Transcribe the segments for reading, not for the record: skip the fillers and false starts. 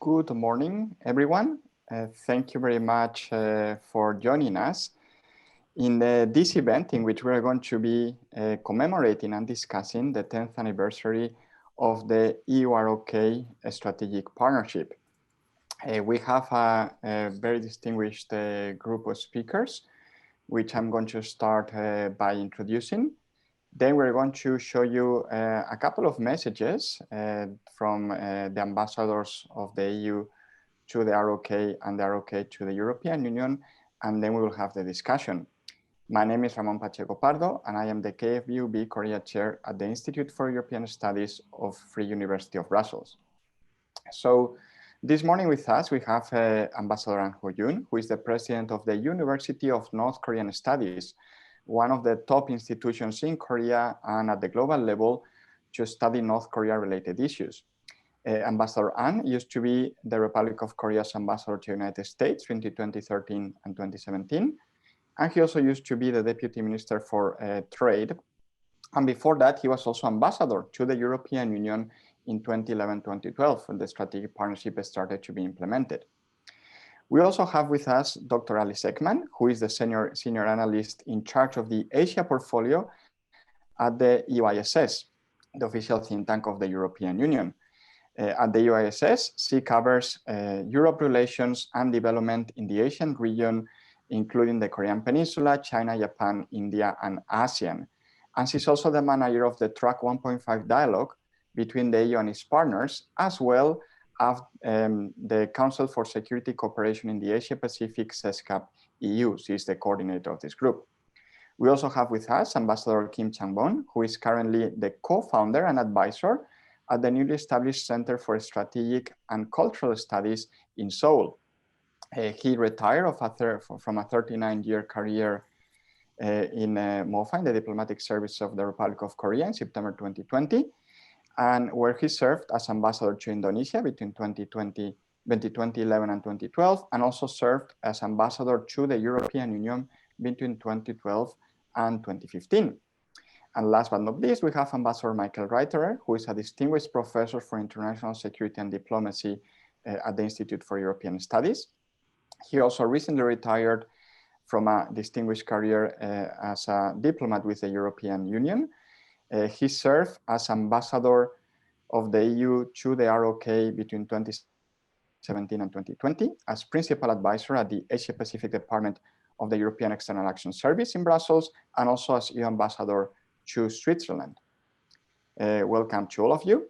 Good morning, everyone. Thank you very much for joining us in this event in which we are going to be commemorating and discussing the 10th anniversary of the EU-ROK Strategic Partnership. We have a very distinguished group of speakers, which I'm going to start by introducing. Then we're going to show you a couple of messages from the ambassadors of the EU to the ROK and the ROK to the European Union, and then we will have the discussion. My name is Ramon Pacheco Pardo, and I am the KFUB Korea Chair at the Institute for European Studies of Free University of Brussels. So this morning with us, we have Ambassador An Ho-yoon, who is the president of the University of North Korean Studies, one of the top institutions in Korea and at the global level to study North Korea-related issues. Ambassador An used to be the Republic of Korea's ambassador to the United States between 2013 and 2017. And he also used to be the Deputy Minister for Trade. And before that, he was also ambassador to the European Union in 2011-2012, when the strategic partnership started to be implemented. We also have with us Dr. Alice Ekman, who is the senior analyst in charge of the Asia portfolio at the EUISS, the official think tank of the European Union. At the EUISS, she covers Europe relations and development in the Asian region, including the Korean Peninsula, China, Japan, India, and ASEAN. And she's also the manager of the Track 1.5 dialogue between the EU and its partners, as well of the Council for Security Cooperation in the Asia-Pacific, CSCS EU. She is the coordinator of this group. We also have with us Ambassador Kim Chang-beom, who is currently the co-founder and advisor at the newly established Center for Strategic and Cultural Studies in Seoul. He retired from a 39-year career in MOFA, in the Diplomatic Service of the Republic of Korea, in September 2020. And where he served as ambassador to Indonesia between 2011 and 2012, and also served as ambassador to the European Union between 2012 and 2015. And last but not least, we have Ambassador Michael Reiterer, who is a distinguished professor for international security and diplomacy at the Institute for European Studies. He also recently retired from a distinguished career as a diplomat with the European Union. He served as ambassador of the EU to the ROK between 2017 and 2020 as principal advisor at the Asia-Pacific Department of the European External Action Service in Brussels, and also as EU ambassador to Switzerland. Welcome to all of you.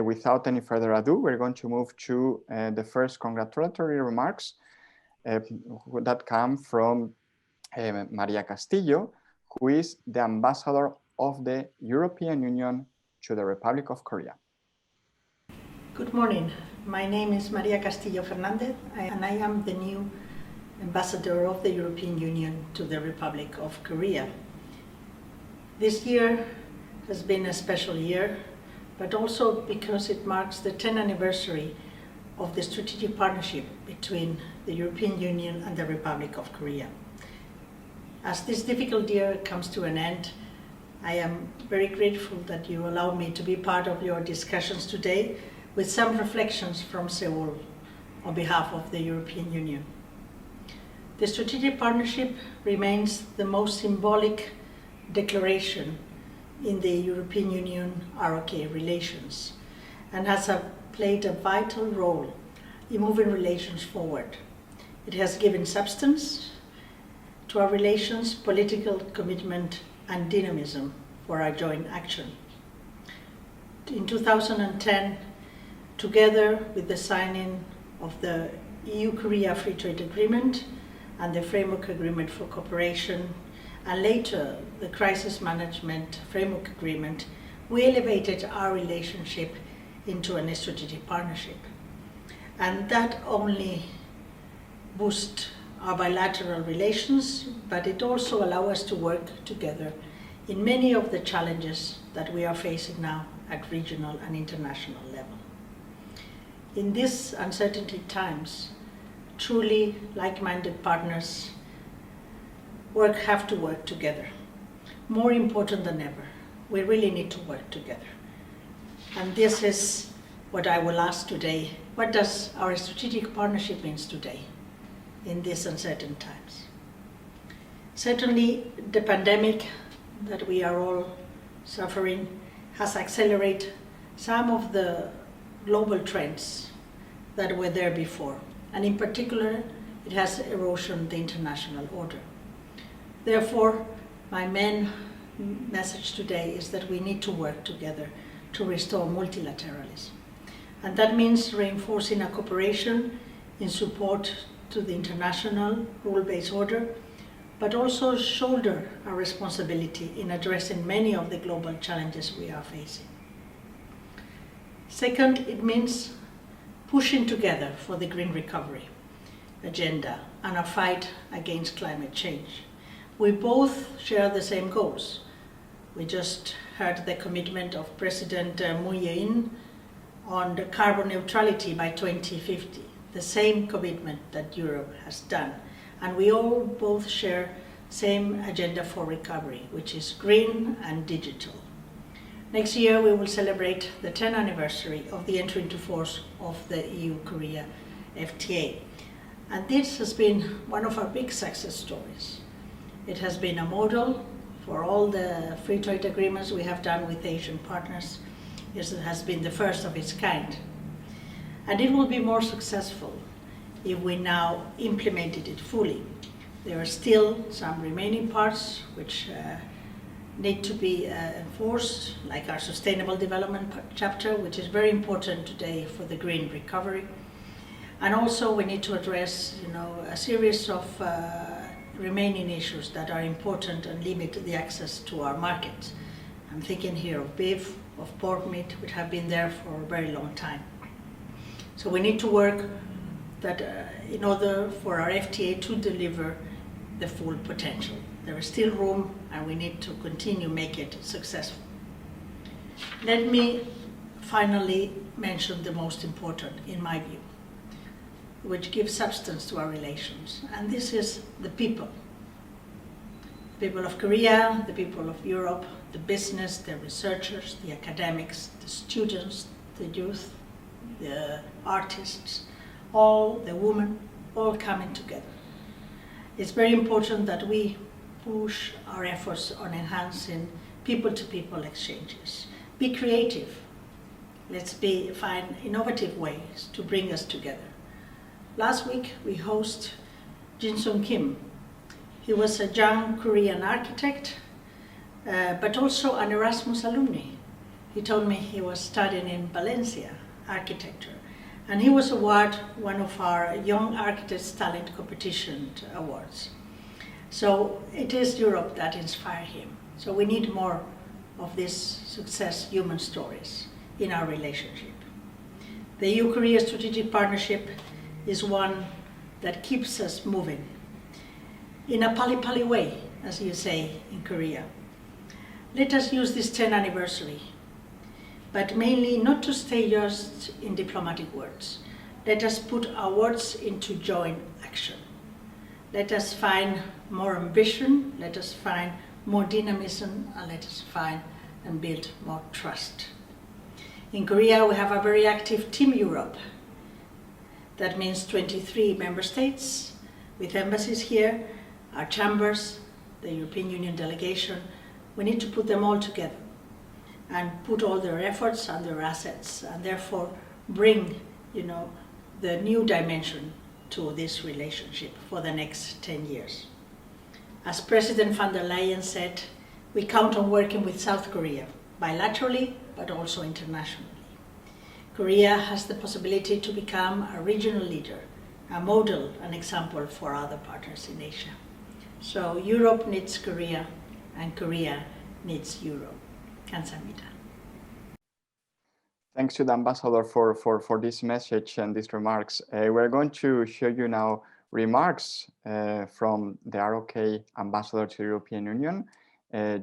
Without any further ado, we're going to move to the first congratulatory remarks that come from Maria Castillo, who is the ambassador of the European Union to the Republic of Korea. Good morning. My name is Maria Castillo Fernandez, and I am the new ambassador of the European Union to the Republic of Korea. This year has been a special year, but also because it marks the 10th anniversary of the strategic partnership between the European Union and the Republic of Korea. As this difficult year comes to an end, I am very grateful that you allow me to be part of your discussions today with some reflections from Seoul on behalf of the European Union. The strategic partnership remains the most symbolic declaration in the European Union-ROK relations and has played a vital role in moving relations forward. It has given substance to our relations, political commitment, and dynamism for our joint action. In 2010, together with the signing of the EU-Korea Free Trade Agreement and the Framework Agreement for Cooperation, and later the Crisis Management Framework Agreement, we elevated our relationship into a strategic partnership. And that only boosts our bilateral relations, but it also allows us to work together in many of the challenges that we are facing now at regional and international level. In these uncertainty times, truly like-minded partners have to work together. More important than ever, we really need to work together. And this is what I will ask today, what does our strategic partnership mean today in these uncertain times? Certainly, the pandemic that we are all suffering has accelerated some of the global trends that were there before, and in particular, it has erosioned the international order. Therefore, my main message today is that we need to work together to restore multilateralism. And that means reinforcing a cooperation in support to the international rule-based order, but also shoulder our responsibility in addressing many of the global challenges we are facing. Second, it means pushing together for the green recovery agenda and a fight against climate change. We both share the same goals. We just heard the commitment of President Moon Jae-in on the carbon neutrality by 2050, the same commitment that Europe has done. And we all both share same agenda for recovery, which is green and digital. Next year, we will celebrate the 10th anniversary of the entry into force of the EU-Korea FTA. And this has been one of our big success stories. It has been a model for all the free trade agreements we have done with Asian partners. It has been the first of its kind. And it will be more successful if we now implemented it fully. There are still some remaining parts which need to be enforced, like our Sustainable Development Chapter, which is very important today for the green recovery. And also we need to address, a series of remaining issues that are important and limit the access to our markets. I'm thinking here of beef, of pork meat, which have been there for a very long time. So we need to work that in order for our FTA to deliver the full potential. There is still room, and we need to continue make it successful. Let me finally mention the most important, in my view, which gives substance to our relations, and this is the people. The people of Korea, the people of Europe, the business, the researchers, the academics, the students, the youth, the artists, all the women, all coming together. It's very important that we push our efforts on enhancing people-to-people exchanges. Be creative. Let's find innovative ways to bring us together. Last week we hosted Jin Sung Kim. He was a young Korean architect, but also an Erasmus alumni. He told me he was studying in Valencia, architecture, and he was awarded one of our Young Architects Talent Competition awards. So it is Europe that inspired him. So we need more of these success human stories in our relationship. The EU-Korea Strategic Partnership is one that keeps us moving in a pali-pali way, as you say in Korea. Let us use this 10th anniversary, but mainly not to stay just in diplomatic words. Let us put our words into joint action. Let us find more ambition, let us find more dynamism, and let us find and build more trust. In Korea, we have a very active Team Europe. That means 23 member states with embassies here, our chambers, the European Union delegation. We need to put them all together and put all their efforts and their assets, and therefore bring, the new dimension to this relationship for the next 10 years. As President von der Leyen said, we count on working with South Korea, bilaterally, but also internationally. Korea has the possibility to become a regional leader, a model, an example for other partners in Asia. So Europe needs Korea, and Korea needs Europe. Kamsahamnida. Thanks to the ambassador for this message and these remarks. We're going to show you now remarks from the ROK ambassador to the European Union,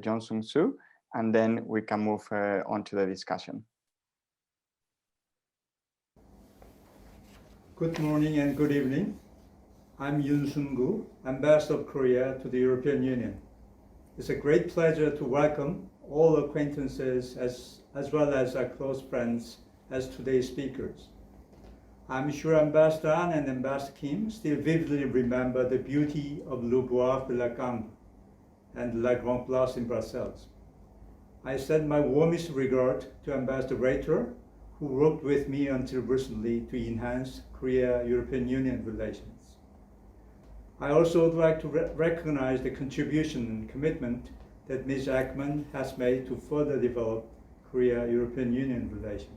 Jong Sung-soo, and then we can move on to the discussion. Good morning and good evening. I'm Yoon Sung-gu, Ambassador of Korea to the European Union. It's a great pleasure to welcome all acquaintances as well as our close friends as today's speakers. I'm sure Ambassador An and Ambassador Kim still vividly remember the beauty of Le Bois de la Cambre and La Grande Place in Brussels. I send my warmest regard to Ambassador Reiter, who worked with me until recently to enhance Korea-European Union relations. I also would like to recognize the contribution and commitment that Ms. Ekman has made to further develop Korea-European Union relations.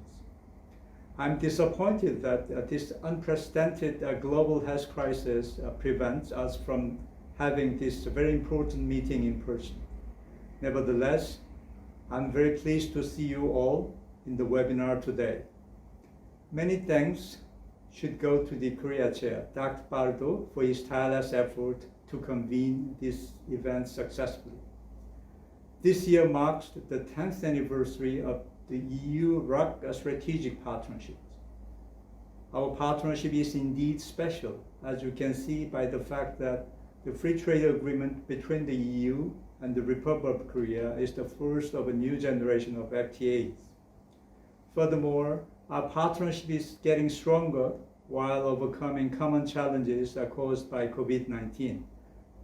I'm disappointed that this unprecedented global health crisis prevents us from having this very important meeting in person. Nevertheless, I'm very pleased to see you all in the webinar today. Many thanks should go to the Korea Chair, Dr. Pardo, for his tireless effort to convene this event successfully. This year marks the 10th anniversary of the EU-ROK Strategic Partnership. Our partnership is indeed special, as you can see by the fact that the free trade agreement between the EU and the Republic of Korea is the first of a new generation of FTAs. Furthermore, our partnership is getting stronger while overcoming common challenges caused by COVID-19,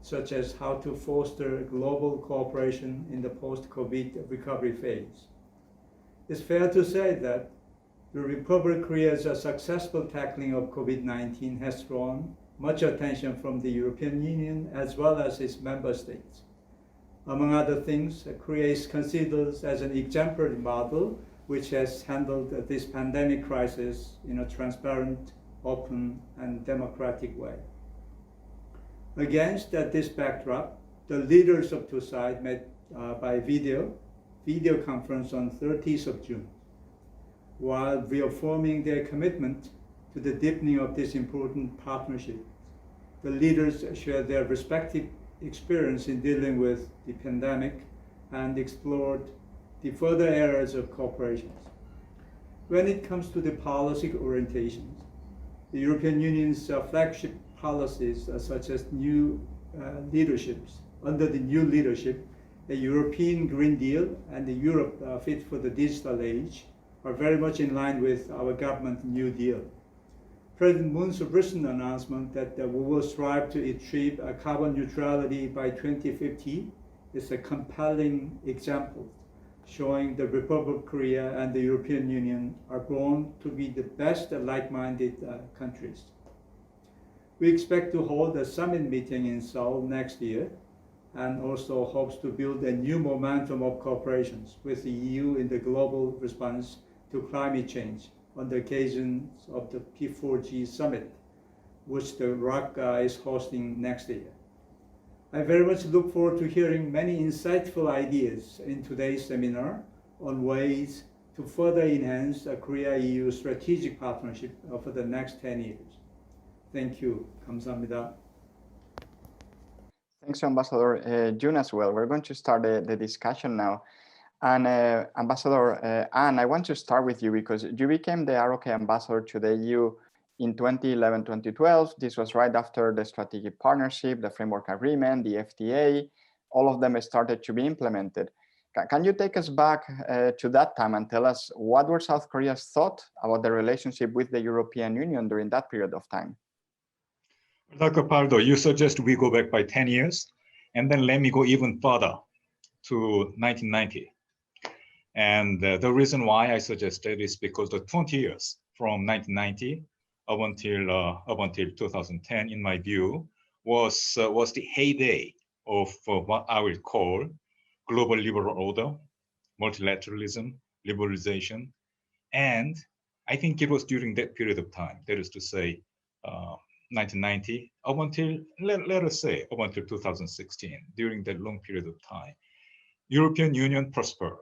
such as how to foster global cooperation in the post-COVID recovery phase. It's fair to say that the Republic of Korea's successful tackling of COVID-19 has drawn much attention from the European Union as well as its member states. Among other things, Korea is considered as an exemplary model which has handled this pandemic crisis in a transparent, open, and democratic way. Against this backdrop, the leaders of two sides met by video conference on 30th of June. While reaffirming their commitment to the deepening of this important partnership, the leaders shared their respective experience in dealing with the pandemic and explored the further areas of cooperation. When it comes to the policy orientations, the European Union's flagship policies such as new leaderships, under the new leadership, the European Green Deal and the Europe Fit for the Digital Age are very much in line with our government New Deal. President Moon's recent announcement that we will strive to achieve carbon neutrality by 2050 is a compelling example, showing the Republic of Korea and the European Union are grown to be the best like-minded countries. We expect to hold a summit meeting in Seoul next year and also hopes to build a new momentum of cooperations with the EU in the global response to climate change on the occasions of the P4G summit, which the ROK is hosting next year. I very much look forward to hearing many insightful ideas in today's seminar on ways to further enhance the Korea-EU strategic partnership for the next 10 years. Thank you. 감사합니다. Thanks, Ambassador Jun, as well. We're going to start the discussion now. And Ambassador An, I want to start with you because you became the ROK ambassador to the EU in 2011-2012. This was right after the strategic partnership, the framework agreement, the FTA, all of them started to be implemented. Can you take us back to that time and tell us what were South Korea's thought about the relationship with the European Union during that period of time? Dr. Pardo, you suggest we go back by 10 years, and then let me go even further to 1990. And the reason why I suggested is because the 20 years from 1990 up until 2010, in my view, was the heyday of what I will call global liberal order, multilateralism, liberalization. And I think it was during that period of time, that is to say, 1990, up until, let us say, up until 2016, during that long period of time, European Union prospered,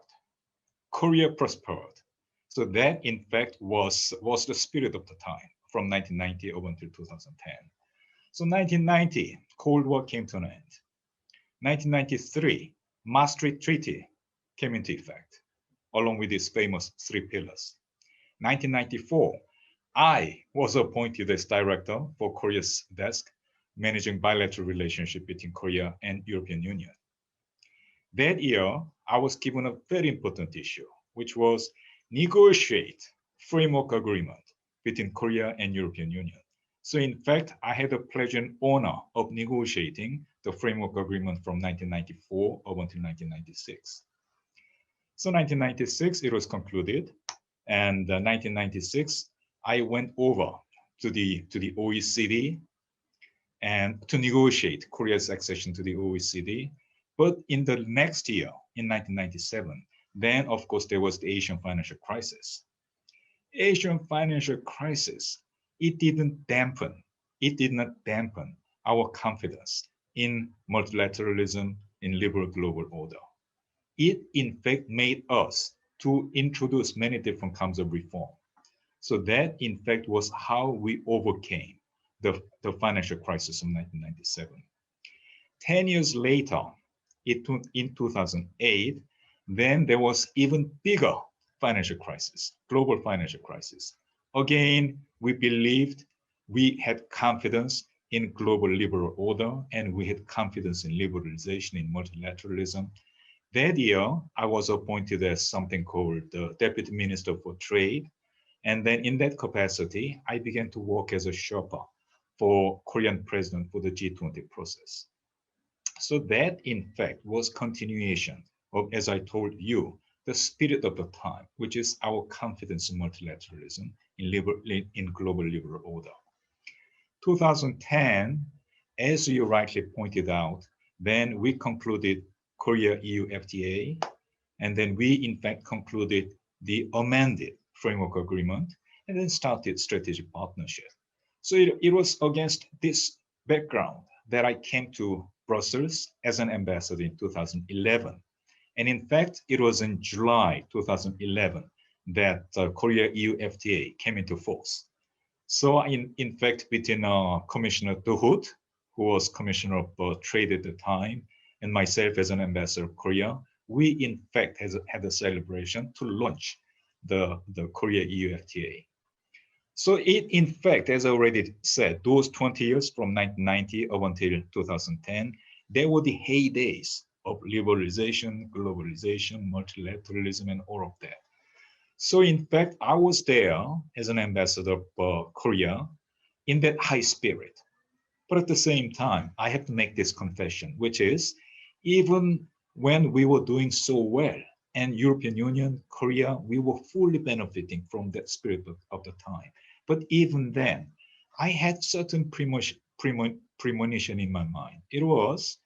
Korea prospered. So that, in fact, was the spirit of the time, from 1990 up until 2010. So 1990, Cold War came to an end. 1993, Maastricht Treaty came into effect, along with its famous 3 pillars. 1994, I was appointed as director for Korea's desk, managing bilateral relationship between Korea and European Union. That year, I was given a very important issue, which was negotiate framework agreement between Korea and European Union. So in fact, I had the pleasure and honor of negotiating the framework agreement from 1994 up until 1996. So 1996, it was concluded, and 1996, I went over to the OECD and to negotiate Korea's accession to the OECD. But in the next year, in 1997, then of course there was the Asian financial crisis. Asian financial crisis, it did not dampen our confidence in multilateralism, in liberal global order. It in fact made us to introduce many different kinds of reform. So that in fact was how we overcame the financial crisis of 1997. 10 years later, in 2008, then there was even bigger financial crisis, global financial crisis. Again, we believed, we had confidence in global liberal order, and we had confidence in liberalization, in multilateralism. That year, I was appointed as something called the Deputy Minister for Trade. And then in that capacity, I began to work as a Sherpa for Korean president for the G20 process. So that in fact was continuation of, as I told you, the spirit of the time, which is our confidence in multilateralism, in global liberal order. 2010, as you rightly pointed out, then we concluded Korea-EU FTA, and then we in fact concluded the amended framework agreement, and then started strategic partnership. So it was against this background that I came to Brussels as an ambassador in 2011. And in fact, it was in July 2011 that Korea-EU FTA came into force. So in fact, between Commissioner De Hout, who was Commissioner of Trade at the time, and myself as an ambassador of Korea, we in fact had a celebration to launch the Korea-EU FTA. So it, in fact, as I already said, those 20 years from 1990 up until 2010, they were the heydays of liberalization, globalization, multilateralism, and all of that. So in fact, I was there as an ambassador of Korea in that high spirit. But at the same time, I have to make this confession, which is even when we were doing so well, and European Union, Korea, we were fully benefiting from that spirit of the time. But even then, I had certain premonition in my mind. It was,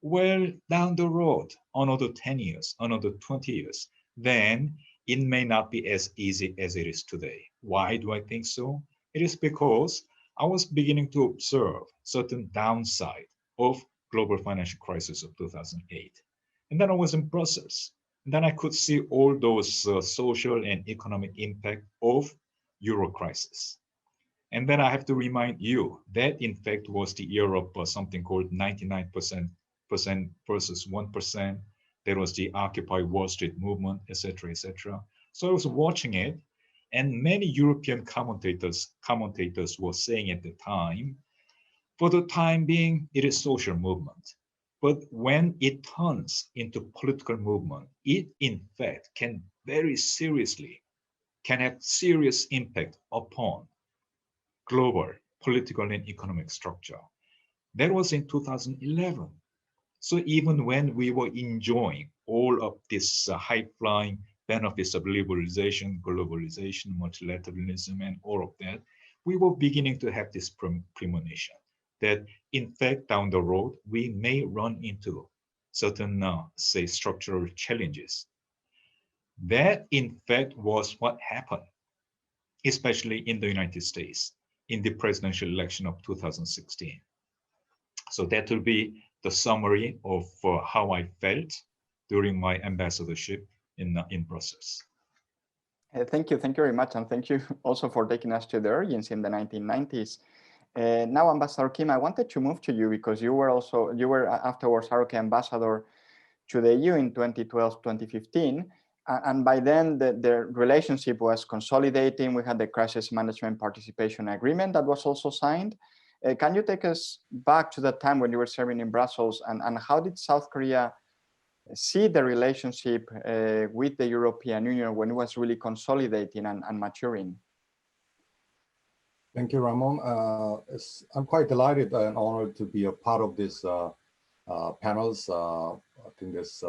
well, down the road, another 10 years, another 20 years, then it may not be as easy as it is today. Why do I think so? It is because I was beginning to observe certain downside of global financial crisis of 2008. And then I was in Brussels. And then I could see all those social and economic impact of Euro crisis. And then I have to remind you that in fact was the year of something called 99% versus 1%. There was the Occupy Wall Street movement, etc., etc. So I was watching it, and many European commentators were saying at the time, for the time being, it is social movement. But when it turns into political movement, it in fact can have serious impact upon global political and economic structure. That was in 2011. So even when we were enjoying all of this high-flying benefits of liberalization, globalization, multilateralism, and all of that, we were beginning to have this premonition that in fact down the road, we may run into certain, say, structural challenges. That in fact was what happened, especially in the United States, in the presidential election of 2016. So that will be the summary of how I felt during my ambassadorship in Brussels. Thank you very much, and thank you also for taking us to the origins in the 1990s. Now, Ambassador Kim, I wanted to move to you because you were afterwards ROK ambassador to the EU in 2012-2015, and by then the relationship was consolidating. We had the crisis management participation agreement that was also signed. Can you take us back to the time when you were serving in Brussels, and how did South Korea see the relationship with the European Union when it was really consolidating and maturing? Thank you, Ramon. I'm quite delighted and honored to be a part of this panels. I think this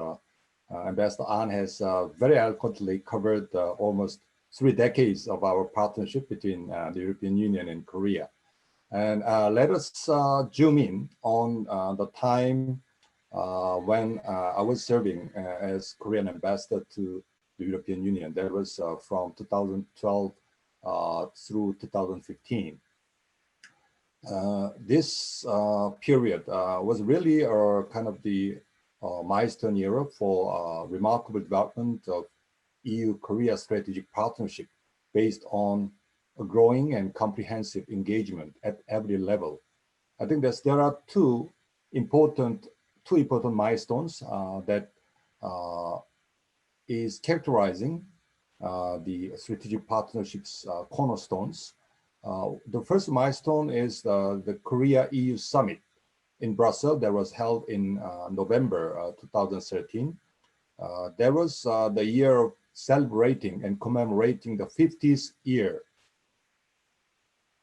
Ambassador An has very eloquently covered almost 3 decades of our partnership between the European Union and Korea. And let us zoom in on the time when I was serving as Korean ambassador to the European Union. That was from 2012 through 2015. This period was really kind of the milestone era for remarkable development of EU-Korea Strategic Partnership based on a growing and comprehensive engagement at every level. I think there are two important milestones that is characterizing the strategic partnership's cornerstones. The first milestone is the Korea-EU Summit in Brussels that was held in November 2013. That was the year of celebrating and commemorating the 50th year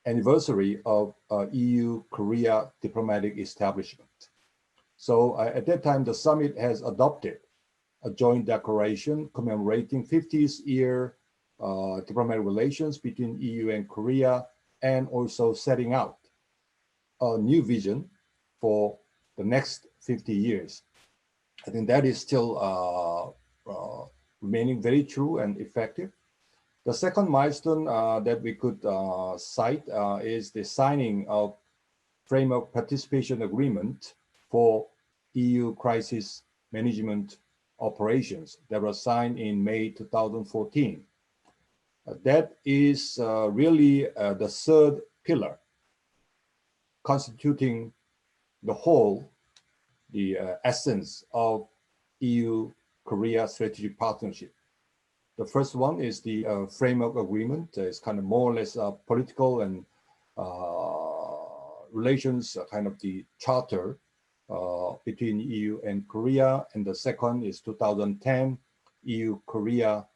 anniversary of EU-Korea diplomatic establishment. So at that time, the summit has adopted a joint declaration commemorating 50th year diplomatic relations between EU and Korea, and also setting out a new vision for the next 50 years. I think that is still remaining very true and effective. The second milestone that we could cite is the signing of Framework Participation Agreement for EU Crisis Management Operations that was signed in May 2014. That is really the third pillar constituting the whole, the essence of EU-Korea Strategic Partnership. The first one is the framework agreement. It's kind of more or less political and relations, kind of the charter between EU and Korea. And the second is 2010 EU-Korea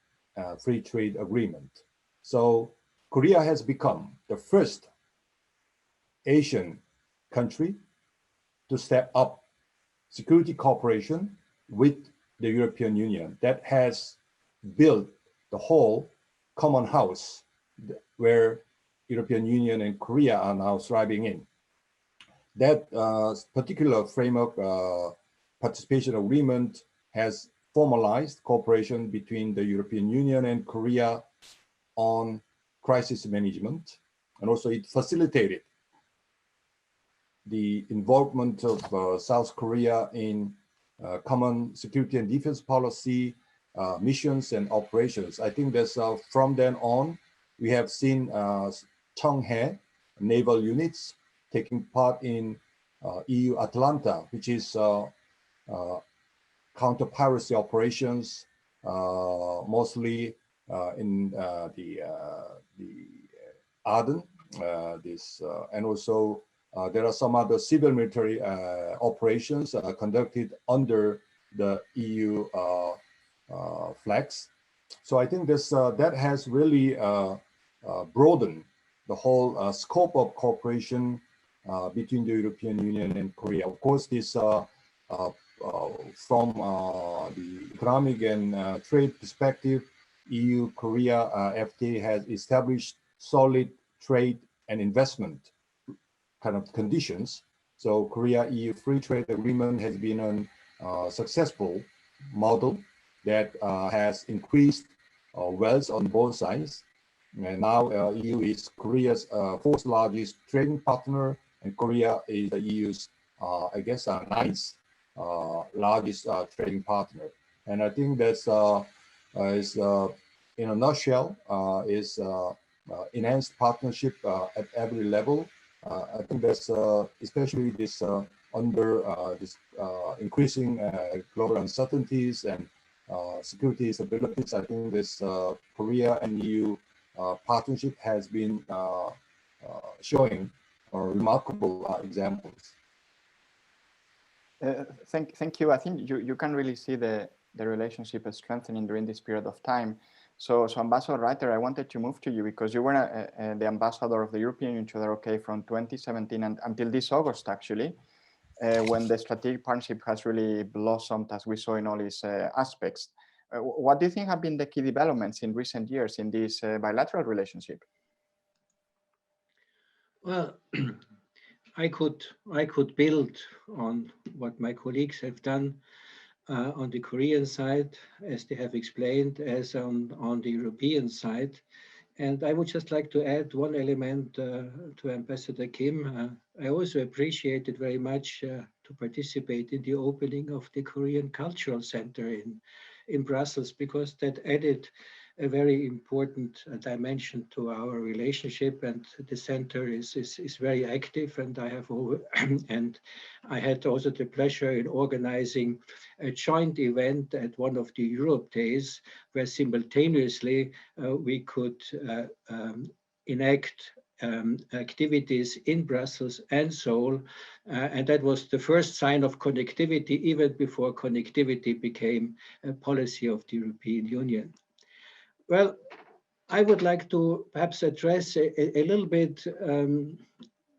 Free Trade Agreement. So Korea has become the first Asian country to step up security cooperation with the European Union that has built the whole common house where European Union and Korea are now thriving in. That particular framework participation agreement has formalized cooperation between the European Union and Korea on crisis management, and also it facilitated the involvement of South Korea in common security and defense policy, missions and operations. I think that's from then on, we have seen Cheonghae naval units taking part in EU Atalanta, which is counter-piracy operations, mostly in the Aden. And also there are some other civil military operations conducted under the EU flags. So I think this that has really broadened the whole scope of cooperation between the European Union and Korea. Of course, this from the economic and trade perspective, EU-Korea FTA has established solid trade and investment kind of conditions. So Korea-EU Free Trade Agreement has been a successful model that has increased wealth on both sides. And now EU is Korea's fourth largest trading partner, and Korea is the EU's, I guess, ninth largest trading partner. And I think that's is in a nutshell is enhanced partnership at every level. I think that's especially this under this increasing global uncertainties and security stabilities. I think this Korea and EU partnership has been showing remarkable examples. Thank you. I think you can really see the relationship strengthening during this period of time. So Ambassador Reiter, I wanted to move to you because you were the ambassador of the European Union to the ROK from 2017 and until this August, actually, when the strategic partnership has really blossomed, as we saw in all its aspects. What do you think have been the key developments in recent years in this bilateral relationship? Well, I could build on what my colleagues have done on the Korean side, as they have explained, as on the European side. And I would just like to add one element to Ambassador Kim. I also appreciated very much to participate in the opening of the Korean Cultural Center in Brussels, because that added a very important dimension to our relationship, and the center is very active. And I had also the pleasure in organizing a joint event at one of the Europe Days, where simultaneously we could enact activities in Brussels and Seoul, and that was the first sign of connectivity, even before connectivity became a policy of the European Union. Well, I would like to perhaps address a little bit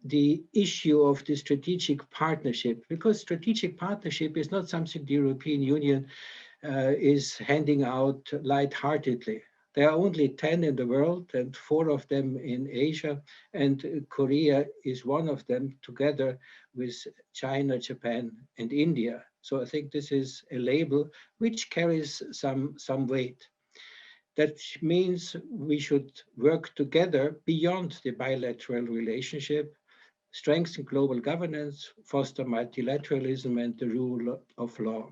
the issue of the strategic partnership, because strategic partnership is not something the European Union is handing out lightheartedly. There are only 10 in the world and 4 of them in Asia, and Korea is one of them, together with China, Japan, and India. So I think this is a label which carries some weight. That means we should work together beyond the bilateral relationship, strengthen global governance, foster multilateralism and the rule of law.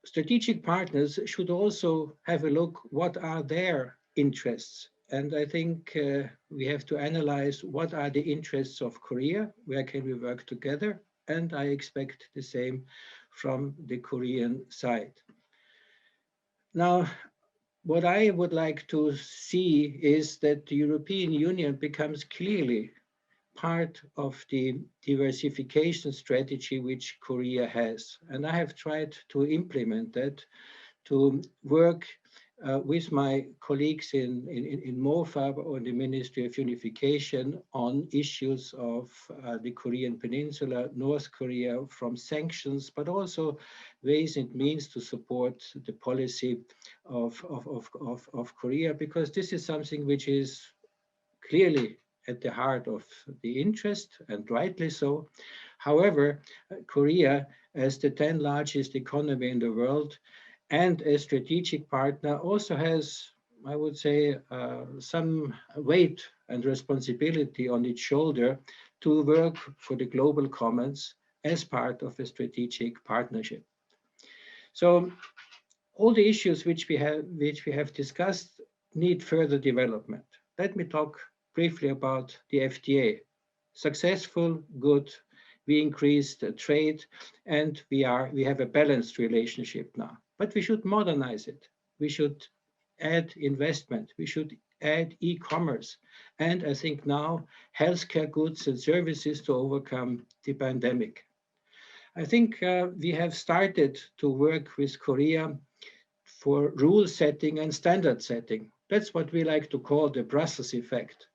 Strategic partners should also have a look what are their interests. And I think we have to analyze what are the interests of Korea, where can we work together? And I expect the same from the Korean side. Now, what I would like to see is that the European Union becomes clearly part of the diversification strategy which Korea has. And I have tried to implement that, to work with my colleagues in MOFAB, or the Ministry of Unification, on issues of the Korean Peninsula, North Korea, from sanctions, but also ways and means to support the policy of Korea, because this is something which is clearly at the heart of the interest, and rightly so. However, Korea, as the 10th largest economy in the world, and a strategic partner, also has, I would say, some weight and responsibility on its shoulder to work for the global commons as part of a strategic partnership. So all the issues which we have discussed need further development. Let me talk briefly about the FTA. Successful, good. We increased trade, and we have a balanced relationship now. But we should modernize it. We should add investment. We should add e-commerce. And I think now healthcare goods and services to overcome the pandemic. I think we have started to work with Korea for rule setting and standard setting. That's what we like to call the Brussels effect.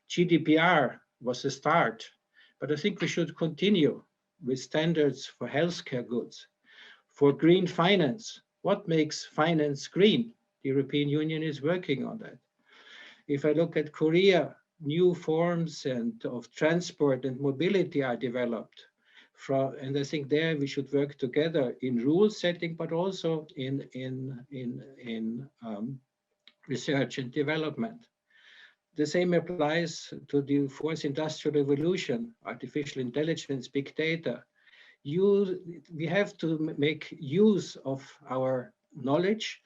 GDPR was a start, but I think we should continue with standards for healthcare goods, for green finance. What makes finance green? The European Union is working on that. If I look at Korea, new forms of transport and mobility are developed. And I think there we should work together in rule setting, but also in research and development. The same applies to the fourth industrial revolution, artificial intelligence, big data. We have to make use of our knowledge.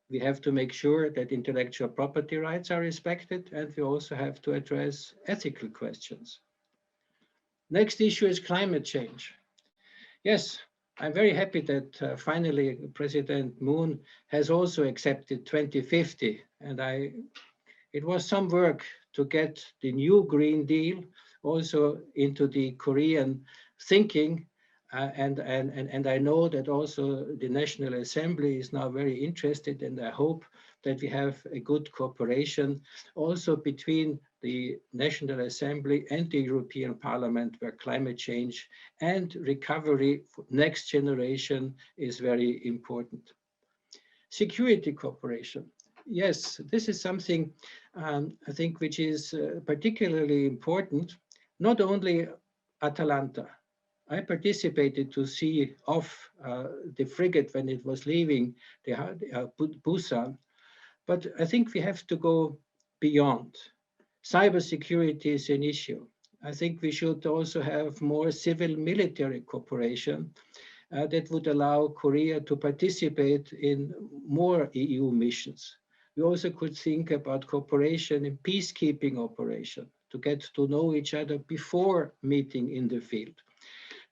We have to make sure that intellectual property rights are respected, and we also have to address ethical questions. Next issue is climate change. Yes, I'm very happy that finally President Moon has also accepted 2050, and it was some work to get the new Green Deal also into the Korean thinking. And I know that also the National Assembly is now very interested, and I hope that we have a good cooperation also between the National Assembly and the European Parliament, where climate change and recovery for next generation is very important. Security cooperation. Yes, this is something I think which is particularly important, not only Atalanta. I participated to see off the frigate when it was leaving the Busan, but I think we have to go beyond. Cybersecurity is an issue. I think we should also have more civil-military cooperation that would allow Korea to participate in more EU missions. We also could think about cooperation in peacekeeping operation to get to know each other before meeting in the field.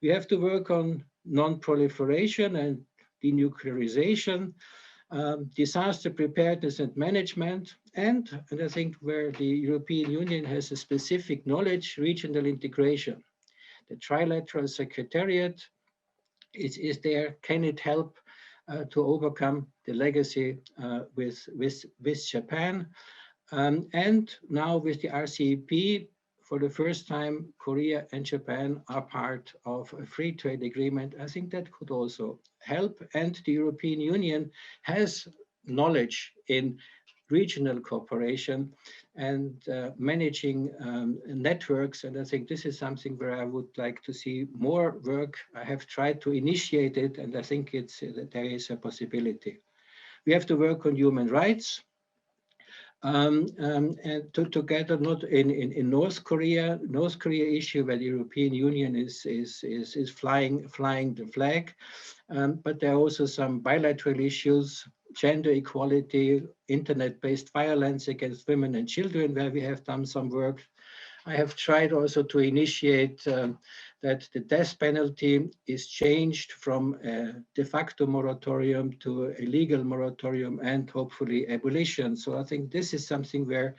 We have to work on non-proliferation and denuclearization, disaster preparedness and management, and I think where the European Union has a specific knowledge, regional integration. The trilateral secretariat is there. Can it help to overcome the legacy with Japan? And now with the RCEP, for the first time, Korea and Japan are part of a free trade agreement. I think that could also help. And the European Union has knowledge in regional cooperation and managing networks. And I think this is something where I would like to see more work. I have tried to initiate it, and I think there is a possibility. We have to work on human rights. And together, not in North Korea issue where the European Union is flying the flag, but there are also some bilateral issues, gender equality, internet-based violence against women and children, where we have done some work. I have tried also to initiate that the death penalty is changed from a de facto moratorium to a legal moratorium and hopefully abolition. So I think this is something where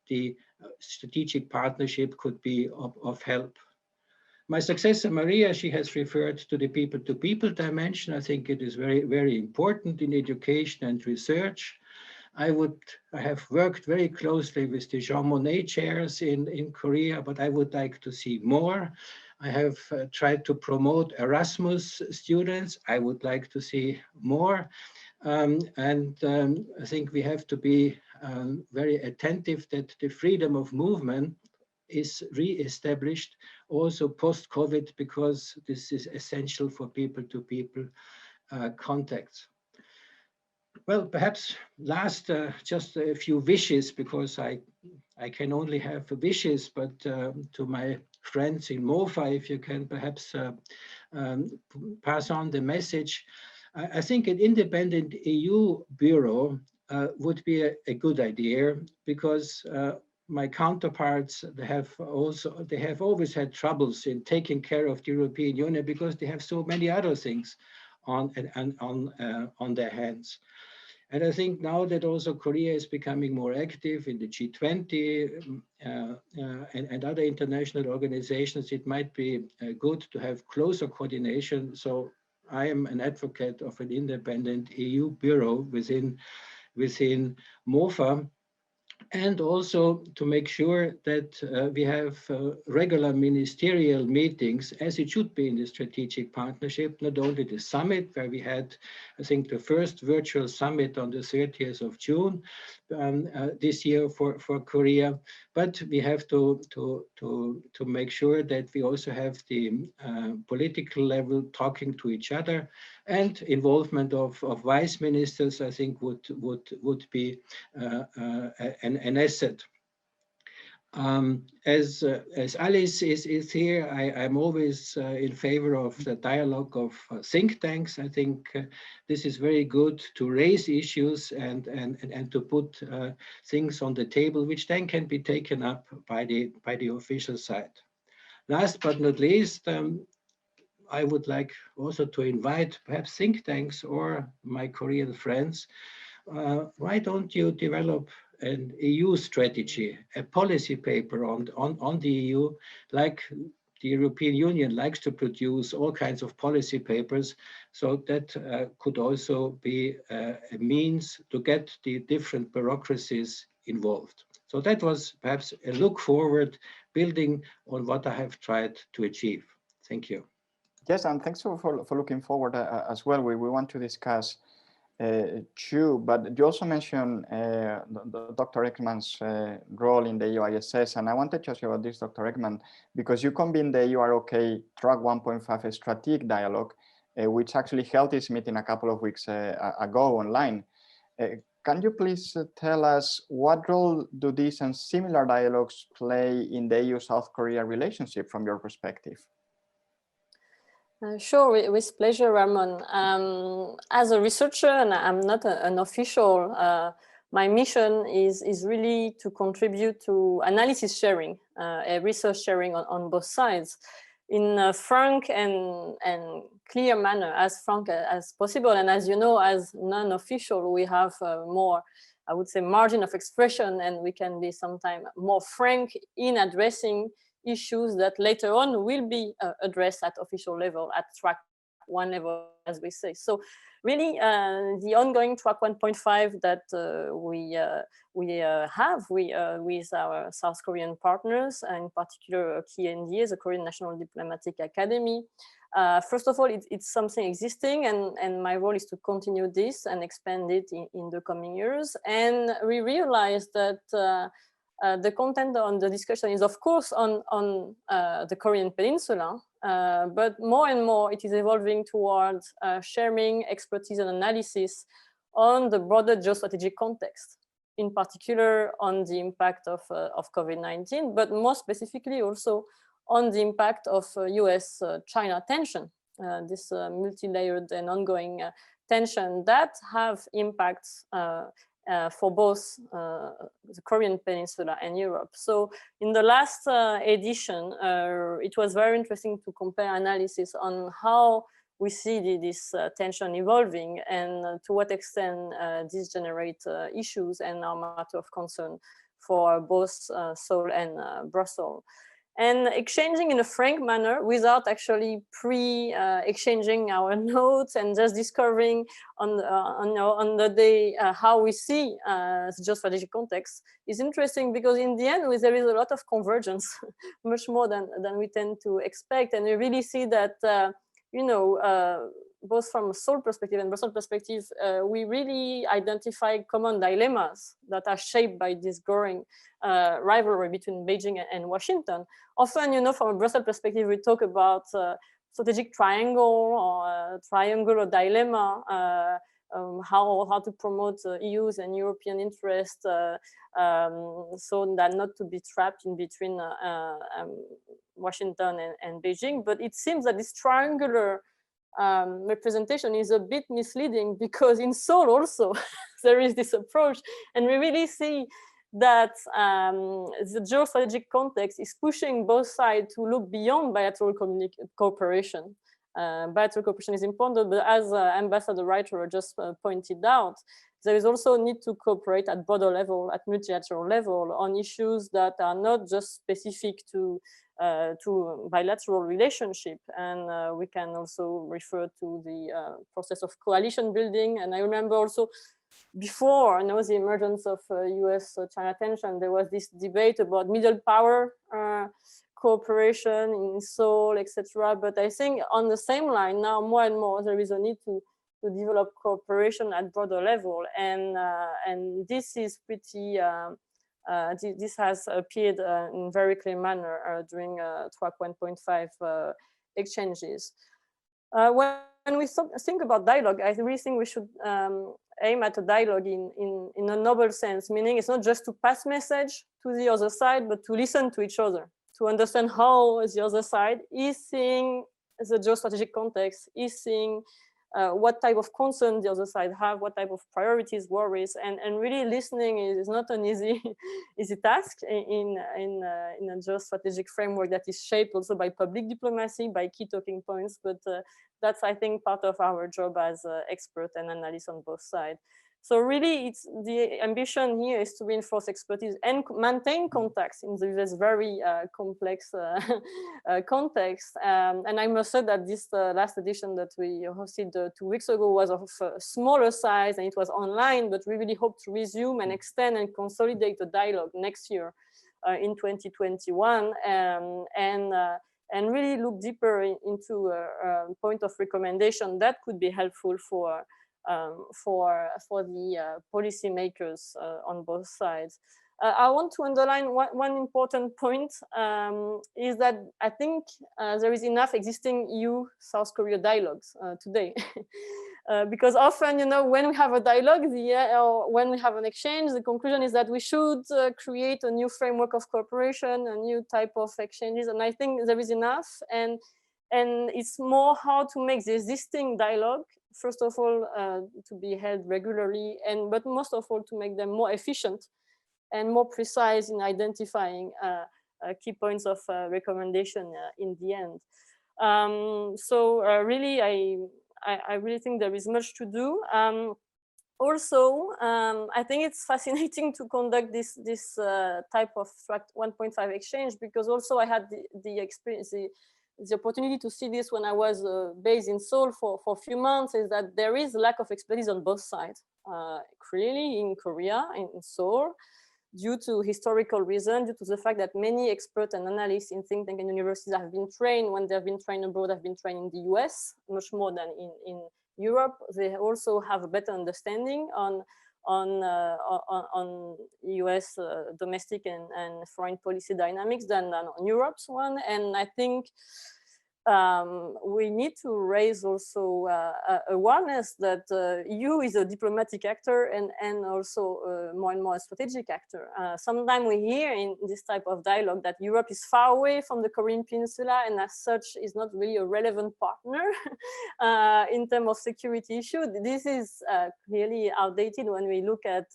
the strategic partnership could be of help. My successor, Maria, she has referred to the people-to-people dimension. I think it is very, very important in education and research. I have worked very closely with the Jean Monnet chairs in Korea, but I would like to see more. I have tried to promote Erasmus students. I would like to see more. I think we have to be very attentive that the freedom of movement is re-established also post-COVID, because this is essential for people-to-people contacts. Well, perhaps last, just a few wishes, because I can only have wishes, but to my friends in MOFA, if you can perhaps pass on the message. I think an independent EU bureau would be a good idea, because my counterparts, they have always had troubles in taking care of the European Union because they have so many other things on their hands. And I think now that also Korea is becoming more active in the G20 and other international organizations, it might be good to have closer coordination. So I am an advocate of an independent EU bureau within MOFA, and also to make sure that we have regular ministerial meetings, as it should be in the strategic partnership, not only the summit where we had, I think, the first virtual summit on the 30th of June this year for Korea, but we have to make sure that we also have the political level talking to each other, and involvement of vice ministers, I think, would be an asset. As Alice is here, I'm always in favor of the dialogue of think tanks. I think this is very good to raise issues and to put things on the table, which then can be taken up by the official side. Last but not least, I would like also to invite perhaps think tanks or my Korean friends. Why don't you develop an EU strategy, a policy paper on the EU, like the European Union likes to produce all kinds of policy papers, so that could also be a means to get the different bureaucracies involved. So that was perhaps a look forward, building on what I have tried to achieve. Thank you. Yes, and thanks for looking forward as well. We want to discuss too, but you also mentioned Dr. Ekman's role in the EUISS, and I wanted to ask you about this, Dr. Ekman, because you convened the EU-ROK Track 1.5 Strategic Dialogue, which actually held its meeting a couple of weeks ago online. Can you please tell us what role do these and similar dialogues play in the EU-South Korea relationship from your perspective? Sure, with pleasure, Ramon. As a researcher, and I'm not an official, my mission is really to contribute to analysis sharing, a research sharing on both sides in a frank and clear manner, as frank as possible. And as you know, as non-official, we have more, I would say, margin of expression, and we can be sometimes more frank in addressing issues that later on will be addressed at official level, at track 1 level, as we say. So really, the ongoing track 1.5 that we have with our South Korean partners, in particular KNDA, the Korean National Diplomatic Academy. First of all, it's something existing, and my role is to continue this and expand it in the coming years. And we realized that the content on the discussion is, of course, on the Korean Peninsula, but more and more it is evolving towards sharing expertise and analysis on the broader geostrategic context, in particular on the impact of COVID-19, but more specifically also on the impact of US-China tension, this multi-layered and ongoing tension that have impacts for both the Korean Peninsula and Europe. So in the last edition, it was very interesting to compare analysis on how we see this tension evolving and to what extent these generate issues and are matter of concern for both Seoul and Brussels. And exchanging in a frank manner without actually exchanging our notes and just discovering on the day how we see the geostrategic context is interesting, because in the end there is a lot of convergence, much more than we tend to expect. And we really see that, both from a Seoul perspective and Brussels perspective, we really identify common dilemmas that are shaped by this growing rivalry between Beijing and Washington. Often, from a Brussels perspective, we talk about strategic triangle or triangular dilemma, how to promote EU's and European interests so that not to be trapped in between Washington and Beijing. But it seems that this triangular representation is a bit misleading, because in Seoul also there is this approach, and we really see that the geostrategic context is pushing both sides to look beyond bilateral cooperation. Bilateral cooperation is important, but as Ambassador Reiter just pointed out, there is also a need to cooperate at broader level, at multilateral level, on issues that are not just specific to bilateral relationship. And we can also refer to the process of coalition building. And I remember also before the emergence of US-China tension, there was this debate about middle power cooperation in Seoul, etc. But I think on the same line now, more and more, there is a need to develop cooperation at broader level, and this is pretty. This has appeared in very clear manner during track 1.5 exchanges. When we think about dialogue, I really think we should aim at a dialogue in a noble sense, meaning it's not just to pass message to the other side, but to listen to each other, to understand how the other side is seeing the geostrategic context, is seeing what type of concern the other side have, what type of priorities, worries, and really listening is not an easy task in a geostrategic framework that is shaped also by public diplomacy, by key talking points. But that's, I think, part of our job as experts and analysts on both sides. So really, it's the ambition here is to reinforce expertise and maintain contacts in this very complex context. And I must say that this last edition that we hosted 2 weeks ago was of a smaller size and it was online, but we really hope to resume and extend and consolidate the dialogue next year in 2021 and really look deeper into a point of recommendation that could be helpful for the policymakers on both sides. I want to underline one important point is that I think there is enough existing EU-South Korea dialogues today. Because often, you know, when we have a dialogue or when we have an exchange, the conclusion is that we should create a new framework of cooperation, a new type of exchanges. And I think there is enough. And it's more how to make the existing dialogue, first of all, to be held regularly, but most of all, to make them more efficient and more precise in identifying key points of recommendation in the end. So really, I really think there is much to do. Also, I think it's fascinating to conduct this type of Tract 1.5 exchange, because also I had the experience, the opportunity to see this when I was based in Seoul for a few months, is that there is a lack of expertise on both sides. Clearly in Korea, in Seoul, due to historical reasons, due to the fact that many experts and analysts in think tanks and universities have been trained, when they've been trained abroad, have been trained in the US, much more than in Europe. They also have a better understanding on US domestic and foreign policy dynamics than on Europe's one. And I think we need to raise also awareness that EU is a diplomatic actor and also more and more a strategic actor. Sometimes we hear in this type of dialogue that Europe is far away from the Korean Peninsula and as such is not really a relevant partner in terms of security issue. This is clearly outdated when we look at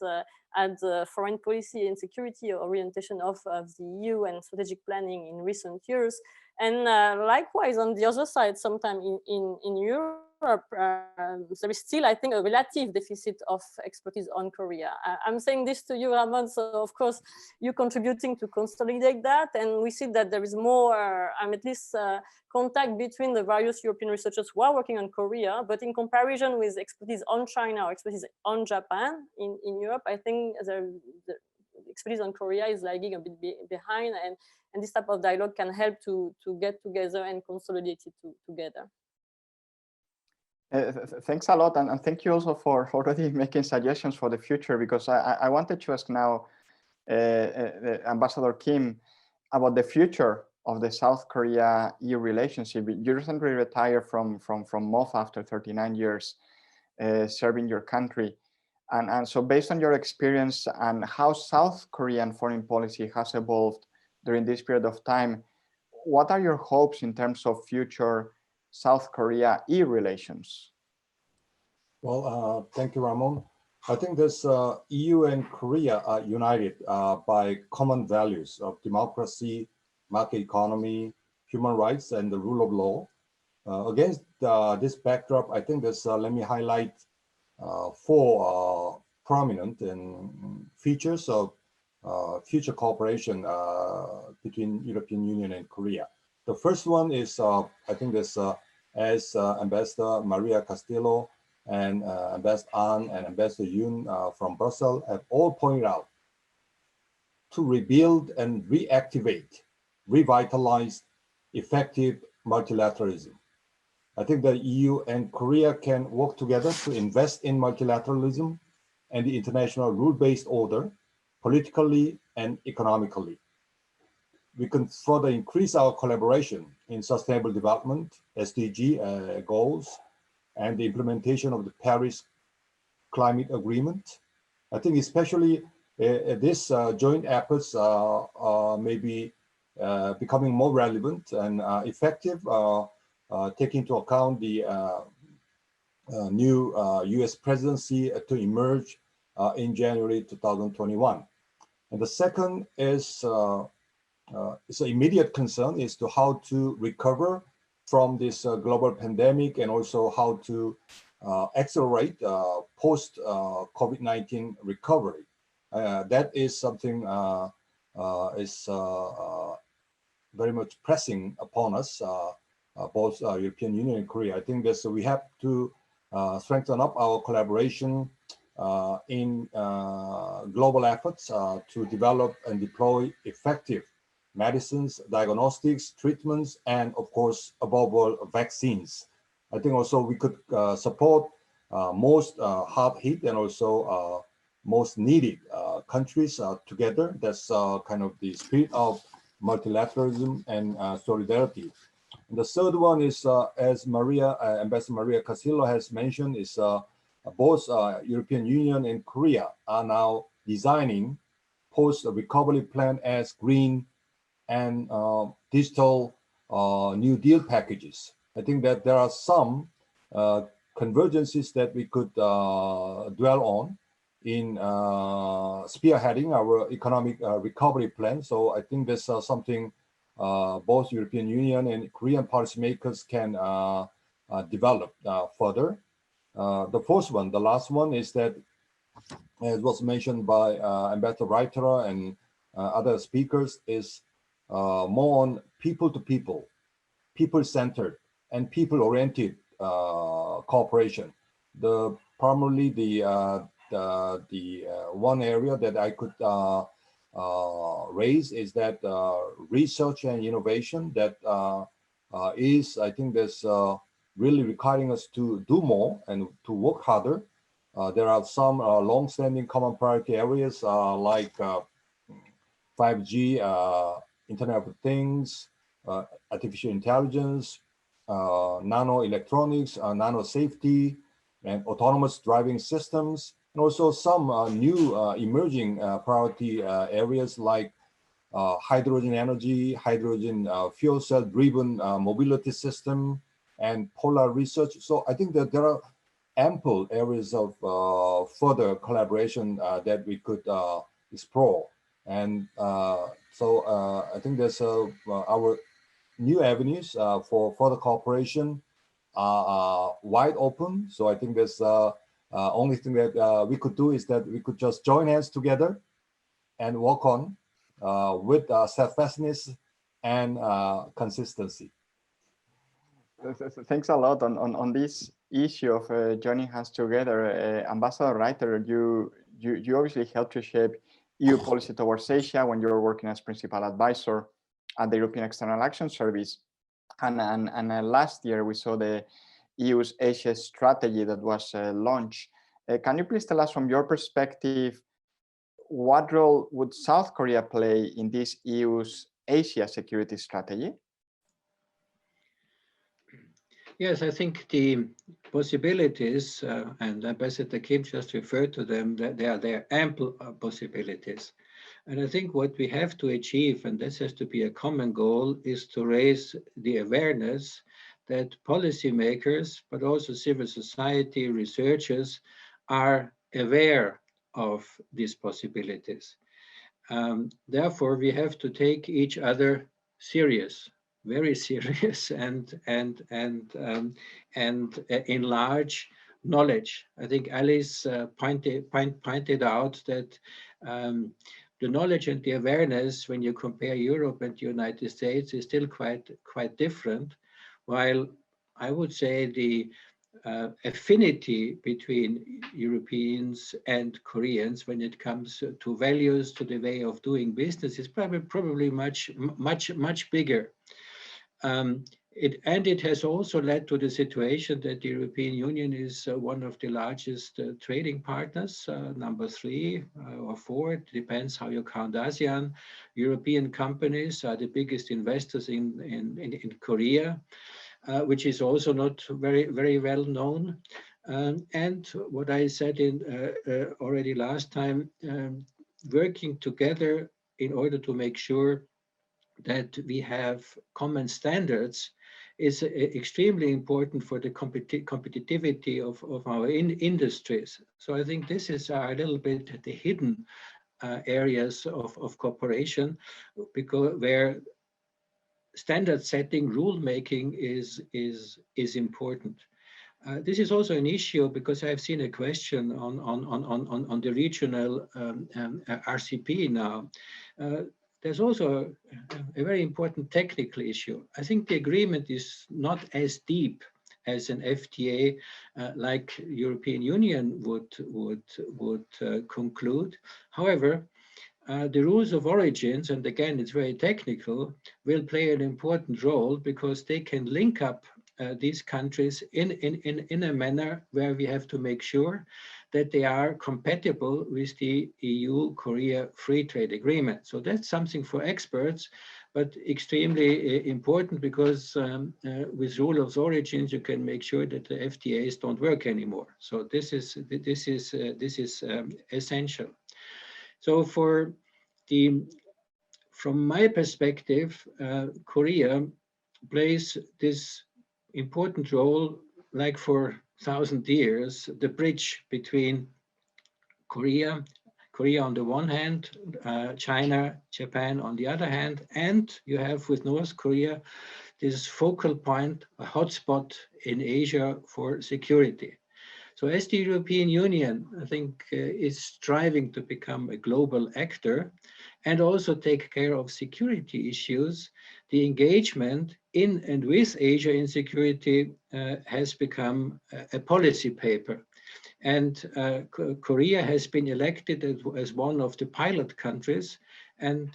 foreign policy and security orientation of the EU and strategic planning in recent years. And likewise, on the other side, sometimes in Europe, there is still, I think, a relative deficit of expertise on Korea. I'm saying this to you, Ramon, so of course, you're contributing to consolidate that. And we see that there is more, at least contact between the various European researchers who are working on Korea, but in comparison with expertise on China or expertise on Japan in Europe, I think the expertise on Korea is lagging a bit behind, and this type of dialogue can help to get together and consolidate it together. Thanks a lot, and thank you also for already making suggestions for the future, because I wanted to ask now Ambassador Kim about the future of the South Korea-EU relationship. You recently retired from MOF after 39 years serving your country. And so based on your experience and how South Korean foreign policy has evolved during this period of time, what are your hopes in terms of future South Korea-EU relations? Well, thank you, Ramon. I think this EU and Korea are united by common values of democracy, market economy, human rights, and the rule of law. Against this backdrop, I think this, let me highlight 4 prominent features of future cooperation between European Union and Korea. The first one is, I think this, as Ambassador Maria Castillo and Ambassador An and Ambassador Yoon from Brussels have all pointed out, to rebuild and reactivate, revitalize effective multilateralism. I think the EU and Korea can work together to invest in multilateralism and the international rule-based order, politically and economically. We can further increase our collaboration in sustainable development, SDG goals, and the implementation of the Paris Climate Agreement. I think especially this joint efforts may be becoming more relevant and effective, taking into account the new US presidency to emerge in January 2021. And the second is it's an immediate concern is to how to recover from this global pandemic, and also how to accelerate post COVID-19 recovery. That is something is very much pressing upon us, both European Union and Korea. I think that we have to strengthen up our collaboration in global efforts to develop and deploy effective medicines, diagnostics, treatments, and of course, above all, vaccines. I think also we could support most hard hit and also most needed countries together. That's kind of the spirit of multilateralism and solidarity. And the third one is, as Ambassador Maria Castillo has mentioned, is both European Union and Korea are now designing post-recovery plan as green and digital New Deal packages. I think that there are some convergences that we could dwell on in spearheading our economic recovery plan. So I think that's something both European Union and Korean policymakers can develop further. The fourth one, the last one, is that, as was mentioned by Ambassador Reiter and other speakers, is more on people-to-people, people-centered, and people-oriented cooperation. Primarily the one area that I could raise is that research and innovation that is, I think, that's really requiring us to do more and to work harder. There are some long-standing common priority areas like 5G, Internet of Things, artificial intelligence, nano electronics, nano safety, and autonomous driving systems, and also some new emerging priority areas like hydrogen energy, hydrogen fuel cell driven mobility system, and polar research. So I think that there are ample areas of further collaboration that we could explore. And so I think there's our new avenues for further cooperation are wide open. So I think there's only thing that we could do is that we could just join hands together and work on with steadfastness and consistency. Thanks a lot on this issue of joining hands together. Ambassador Reiter, you obviously helped to shape EU policy towards Asia when you were working as principal advisor at the European External Action Service. And last year we saw the EU's Asia strategy that was launched. Can you please tell us from your perspective, what role would South Korea play in this EU's Asia security strategy? Yes, I think the possibilities, and Ambassador Kim just referred to them, that there are ample possibilities. And I think what we have to achieve, and this has to be a common goal, is to raise the awareness that policymakers, but also civil society, researchers, are aware of these possibilities. Therefore, we have to take each other serious, very serious, and enlarge knowledge. I think Alice pointed out that the knowledge and the awareness, when you compare Europe and the United States, is still quite different. While I would say the affinity between Europeans and Koreans when it comes to values, to the way of doing business, is probably much bigger. It has also led to the situation that the European Union is one of the largest trading partners, number 3 or 4, it depends how you count ASEAN. European companies are the biggest investors in Korea, which is also not very well known. And what I said already last time, working together in order to make sure that we have common standards is extremely important for the competitivity of our industries. So I think this is a little bit the hidden areas of cooperation, because where standard setting, rule making is important. This is also an issue because I've seen a question on the regional RCP now. There's also a very important technical issue. I think the agreement is not as deep as an FTA like European Union would conclude. However, the rules of origins, and again, it's very technical, will play an important role because they can link up these countries in a manner where we have to make sure that they are compatible with the EU-Korea Free Trade Agreement. So that's something for experts, but extremely important because with rule of origins, you can make sure that the FTAs don't work anymore. So this is essential. So from my perspective, Korea plays this important role, like for 1,000 years, the bridge between Korea on the one hand, China, Japan on the other hand, and you have with North Korea this focal point, a hotspot in Asia for security. So as the European Union, I think, is striving to become a global actor and also take care of security issues, the engagement in and with Asia in security has become a policy paper. And Korea has been elected as one of the pilot countries, and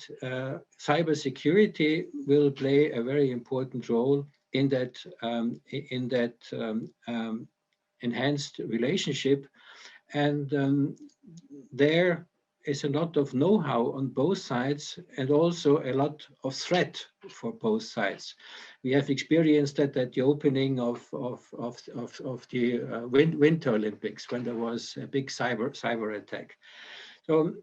cybersecurity will play a very important role in that enhanced relationship. And there is a lot of know-how on both sides and also a lot of threat for both sides. We have experienced that at the opening of the Winter Olympics when there was a big cyber attack. So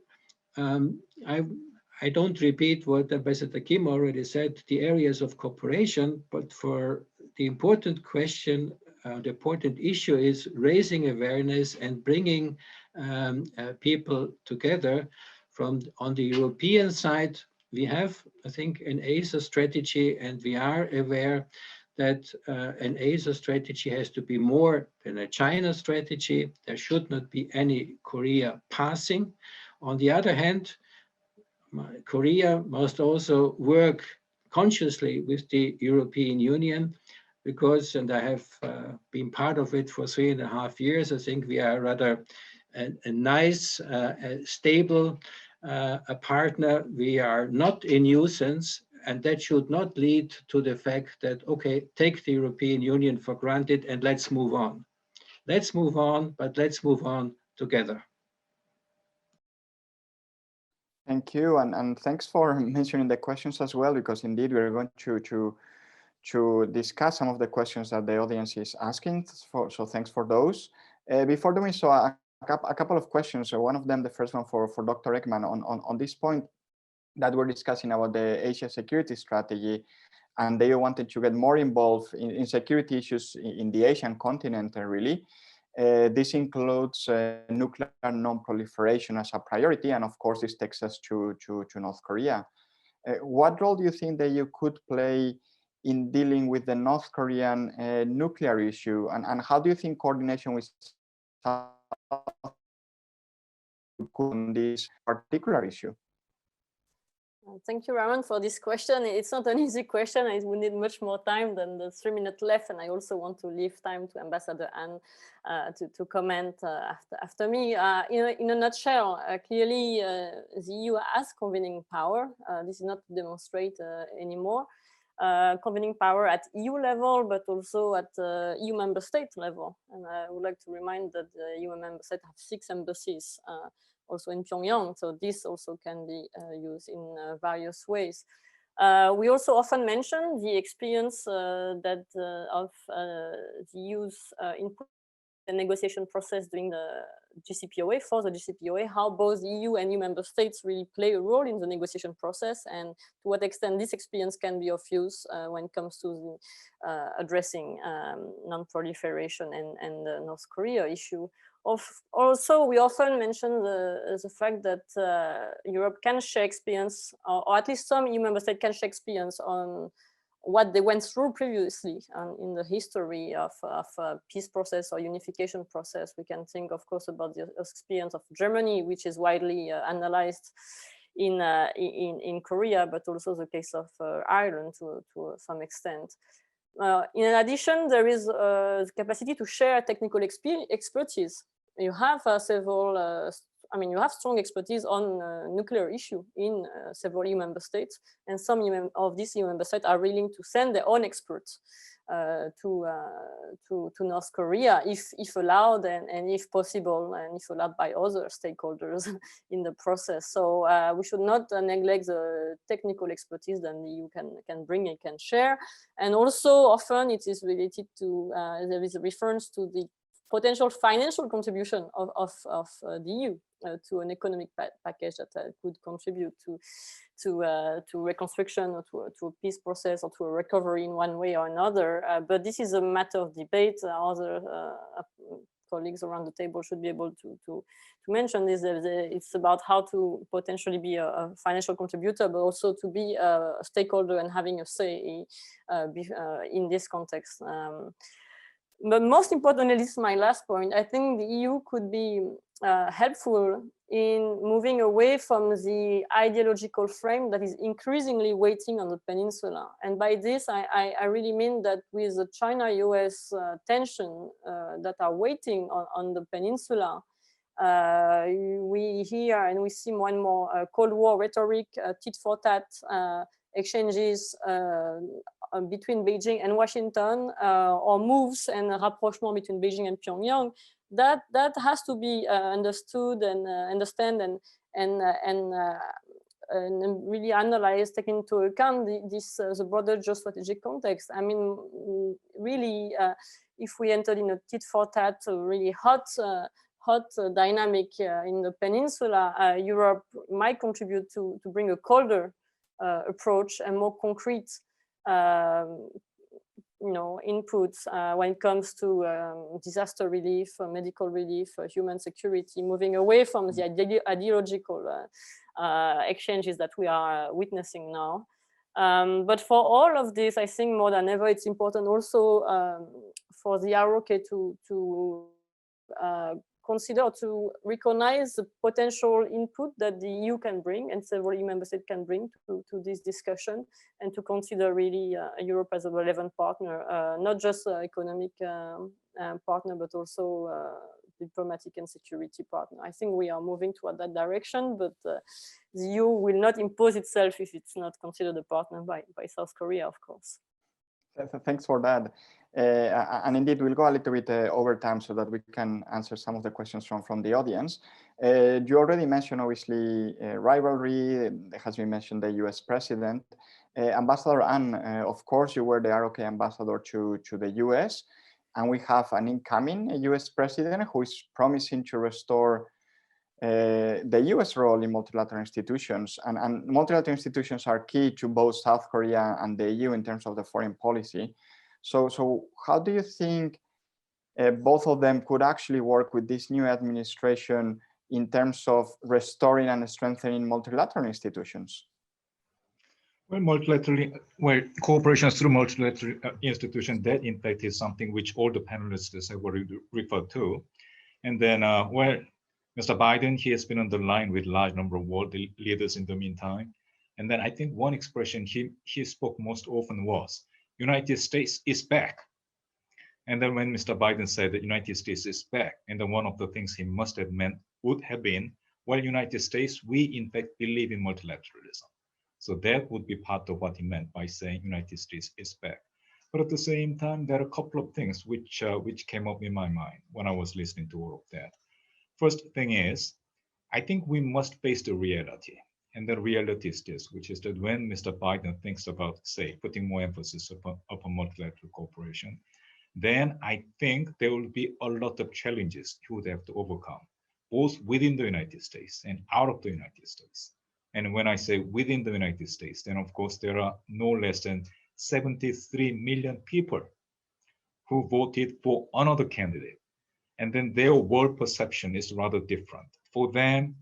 I don't repeat what Ambassador Kim already said, the areas of cooperation, but for the important question, the important issue is raising awareness and bringing people together. On the European side, we have, I think, an ASA strategy, and we are aware that an ASA strategy has to be more than a China strategy. There should not be any Korea passing. On the other hand, Korea must also work consciously with the European Union because, and I have been part of it for 3.5 years, I think we are rather a nice, stable a partner. We are not a nuisance, and that should not lead to the fact that, okay, take the European Union for granted and let's move on. Let's move on, but let's move on together. Thank you, and thanks for mentioning the questions as well, because indeed we're going to discuss some of the questions that the audience is asking. So thanks for those. Before doing so, a couple of questions. So one of them, the first one for Dr. Ekman, on this point that we're discussing about the Asia security strategy, and they wanted to get more involved in security issues in the Asian continent, really. This includes nuclear non-proliferation as a priority, and of course this takes us to North Korea. What role do you think that you could play in dealing with the North Korean nuclear issue, and how do you think coordination with South on this particular issue? Thank you, Ramon, for this question. It's not an easy question. I will need much more time than the 3 minutes left, and I also want to leave time to Ambassador Anne to comment after me. In a nutshell, clearly the EU has convening power. This is not to demonstrate anymore. Convening power at EU level, but also at EU member state level. And I would like to remind that the EU member states have 6 embassies also in Pyongyang, so this also can be used in various ways. We also often mention the experience of the EU's input in the negotiation process during the GCPOA, for the GCPOA, how both the EU and EU member states really play a role in the negotiation process, and to what extent this experience can be of use when it comes to the, addressing non-proliferation and the North Korea issue. Also, we often mention the fact that Europe can share experience, or at least some EU member states can share experience on what they went through previously in the history of peace process or unification process. We can think, of course, about the experience of Germany, which is widely analyzed in Korea, but also the case of Ireland to some extent. In addition, there is the capacity to share technical expertise. You have several you have strong expertise on nuclear issue in several EU member states, and some of these EU member states are willing to send their own experts to North Korea, if allowed and if possible, and if allowed by other stakeholders in the process. So we should not neglect the technical expertise that the EU can bring and can share. And also often it is related to, there is a reference to the potential financial contribution of the EU to an economic package that could contribute to reconstruction or to a peace process or to a recovery in one way or another. But this is a matter of debate. Other colleagues around the table should be able to mention this. It's about how to potentially be a financial contributor, but also to be a stakeholder and having a say in this context. But most importantly, this is my last point, I think the EU could be helpful in moving away from the ideological frame that is increasingly weighting on the peninsula. And by this, I really mean that with the China-US tension that are weighting on the peninsula, we hear and we see more and more Cold War rhetoric, tit for tat exchanges between Beijing and Washington, or moves and rapprochement between Beijing and Pyongyang, that has to be understood and understand and really analyzed, taking into account the broader geostrategic context. I mean, really, if we entered in a tit for tat, really hot dynamic in the peninsula, Europe might contribute to bring a colder approach and more concrete inputs when it comes to disaster relief, medical relief, human security, moving away from the ideological exchanges that we are witnessing now. But for all of this, I think more than ever, it's important also for the ROK to consider, to recognize the potential input that the EU can bring and several EU member states can bring to this discussion, and to consider really Europe as a relevant partner, not just economic partner, but also diplomatic and security partner. I think we are moving toward that direction, but the EU will not impose itself if it's not considered a partner by South Korea, of course. Thanks for that. And indeed, we'll go a little bit over time so that we can answer some of the questions from the audience. You already mentioned, obviously, rivalry. There has been mentioned the US president. Ambassador Ann, of course, you were the ROK ambassador to the US, and we have an incoming US president who is promising to restore the US role in multilateral institutions. And multilateral institutions are key to both South Korea and the EU in terms of the foreign policy. So how do you think both of them could actually work with this new administration in terms of restoring and strengthening multilateral institutions? Well, cooperation through multilateral institutions, that in fact is something which all the panelists have already referred to. And then, Mr. Biden, he has been on the line with a large number of world leaders in the meantime. And then I think one expression he spoke most often was, United States is back. And then when Mr. Biden said that United States is back, and then one of the things he must have meant would have been, well, United States, we in fact believe in multilateralism. So that would be part of what he meant by saying United States is back. But at the same time, there are a couple of things which came up in my mind when I was listening to all of that. First thing is, I think we must face the reality. And the reality is this, which is that when Mr. Biden thinks about, say, putting more emphasis upon multilateral cooperation, then I think there will be a lot of challenges he would have to overcome, both within the United States and out of the United States. And when I say within the United States, then of course there are no less than 73 million people who voted for another candidate. And then their world perception is rather different. For them,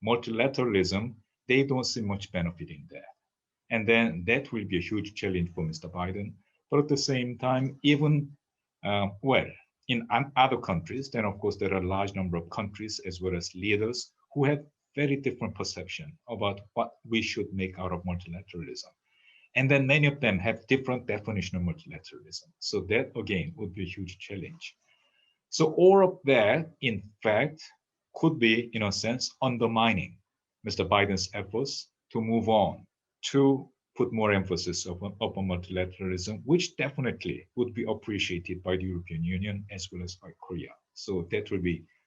multilateralism, they don't see much benefit in that. And then that will be a huge challenge for Mr. Biden. But at the same time, even, well, in other countries, then of course there are a large number of countries as well as leaders who have very different perception about what we should make out of multilateralism. And then many of them have different definition of multilateralism. So that again would be a huge challenge. So all of that, in fact, could be, in a sense, undermining Mr. Biden's efforts to move on, to put more emphasis upon multilateralism, which definitely would be appreciated by the European Union as well as by Korea. So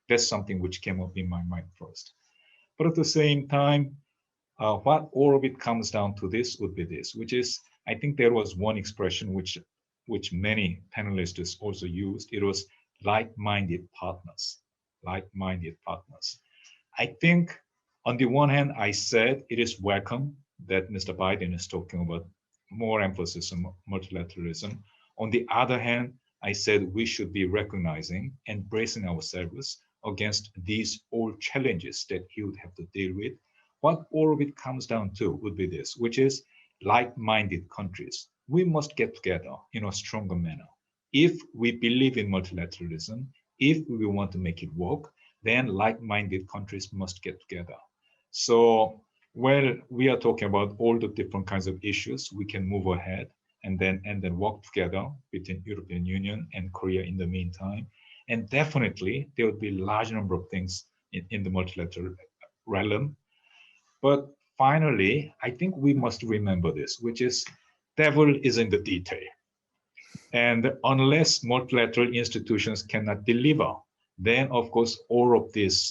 that's something which came up in my mind first. But at the same time, what all of it comes down to this would be this, which is, I think there was one expression which many panelists also used. It was like-minded partners, like-minded partners. I think on the one hand, I said it is welcome that Mr. Biden is talking about more emphasis on multilateralism. On the other hand, I said we should be recognizing and bracing ourselves against these old challenges that he would have to deal with. What all of it comes down to would be this, which is like-minded countries. We must get together in a stronger manner. If we believe in multilateralism, if we want to make it work, then like-minded countries must get together. So, well, we are talking about all the different kinds of issues. We can move ahead and then work together between European Union and Korea in the meantime. And definitely there would be a large number of things in the multilateral realm. But finally, I think we must remember this, which is devil is in the detail. And unless multilateral institutions cannot deliver, then of course all of this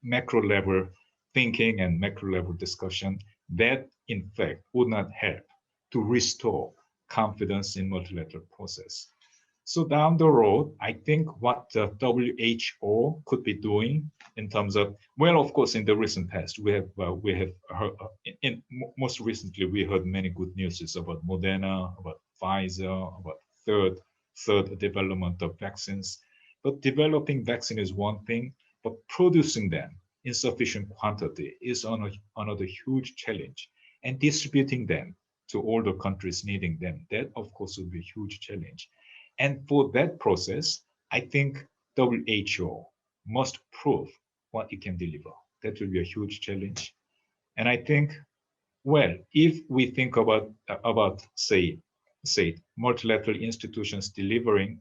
macro level thinking and macro level discussion, that in fact would not help to restore confidence in multilateral process. So down the road, I think what the WHO could be doing in terms of, well, of course, in the recent past, we have heard, most recently, we heard many good news about Moderna, about Pfizer, about third development of vaccines. But developing vaccine is one thing, but producing them in sufficient quantity is another huge challenge. And distributing them to all the countries needing them, that of course would be a huge challenge. And for that process, I think WHO must prove what it can deliver. That will be a huge challenge. And I think, well, if we think about say multilateral institutions delivering,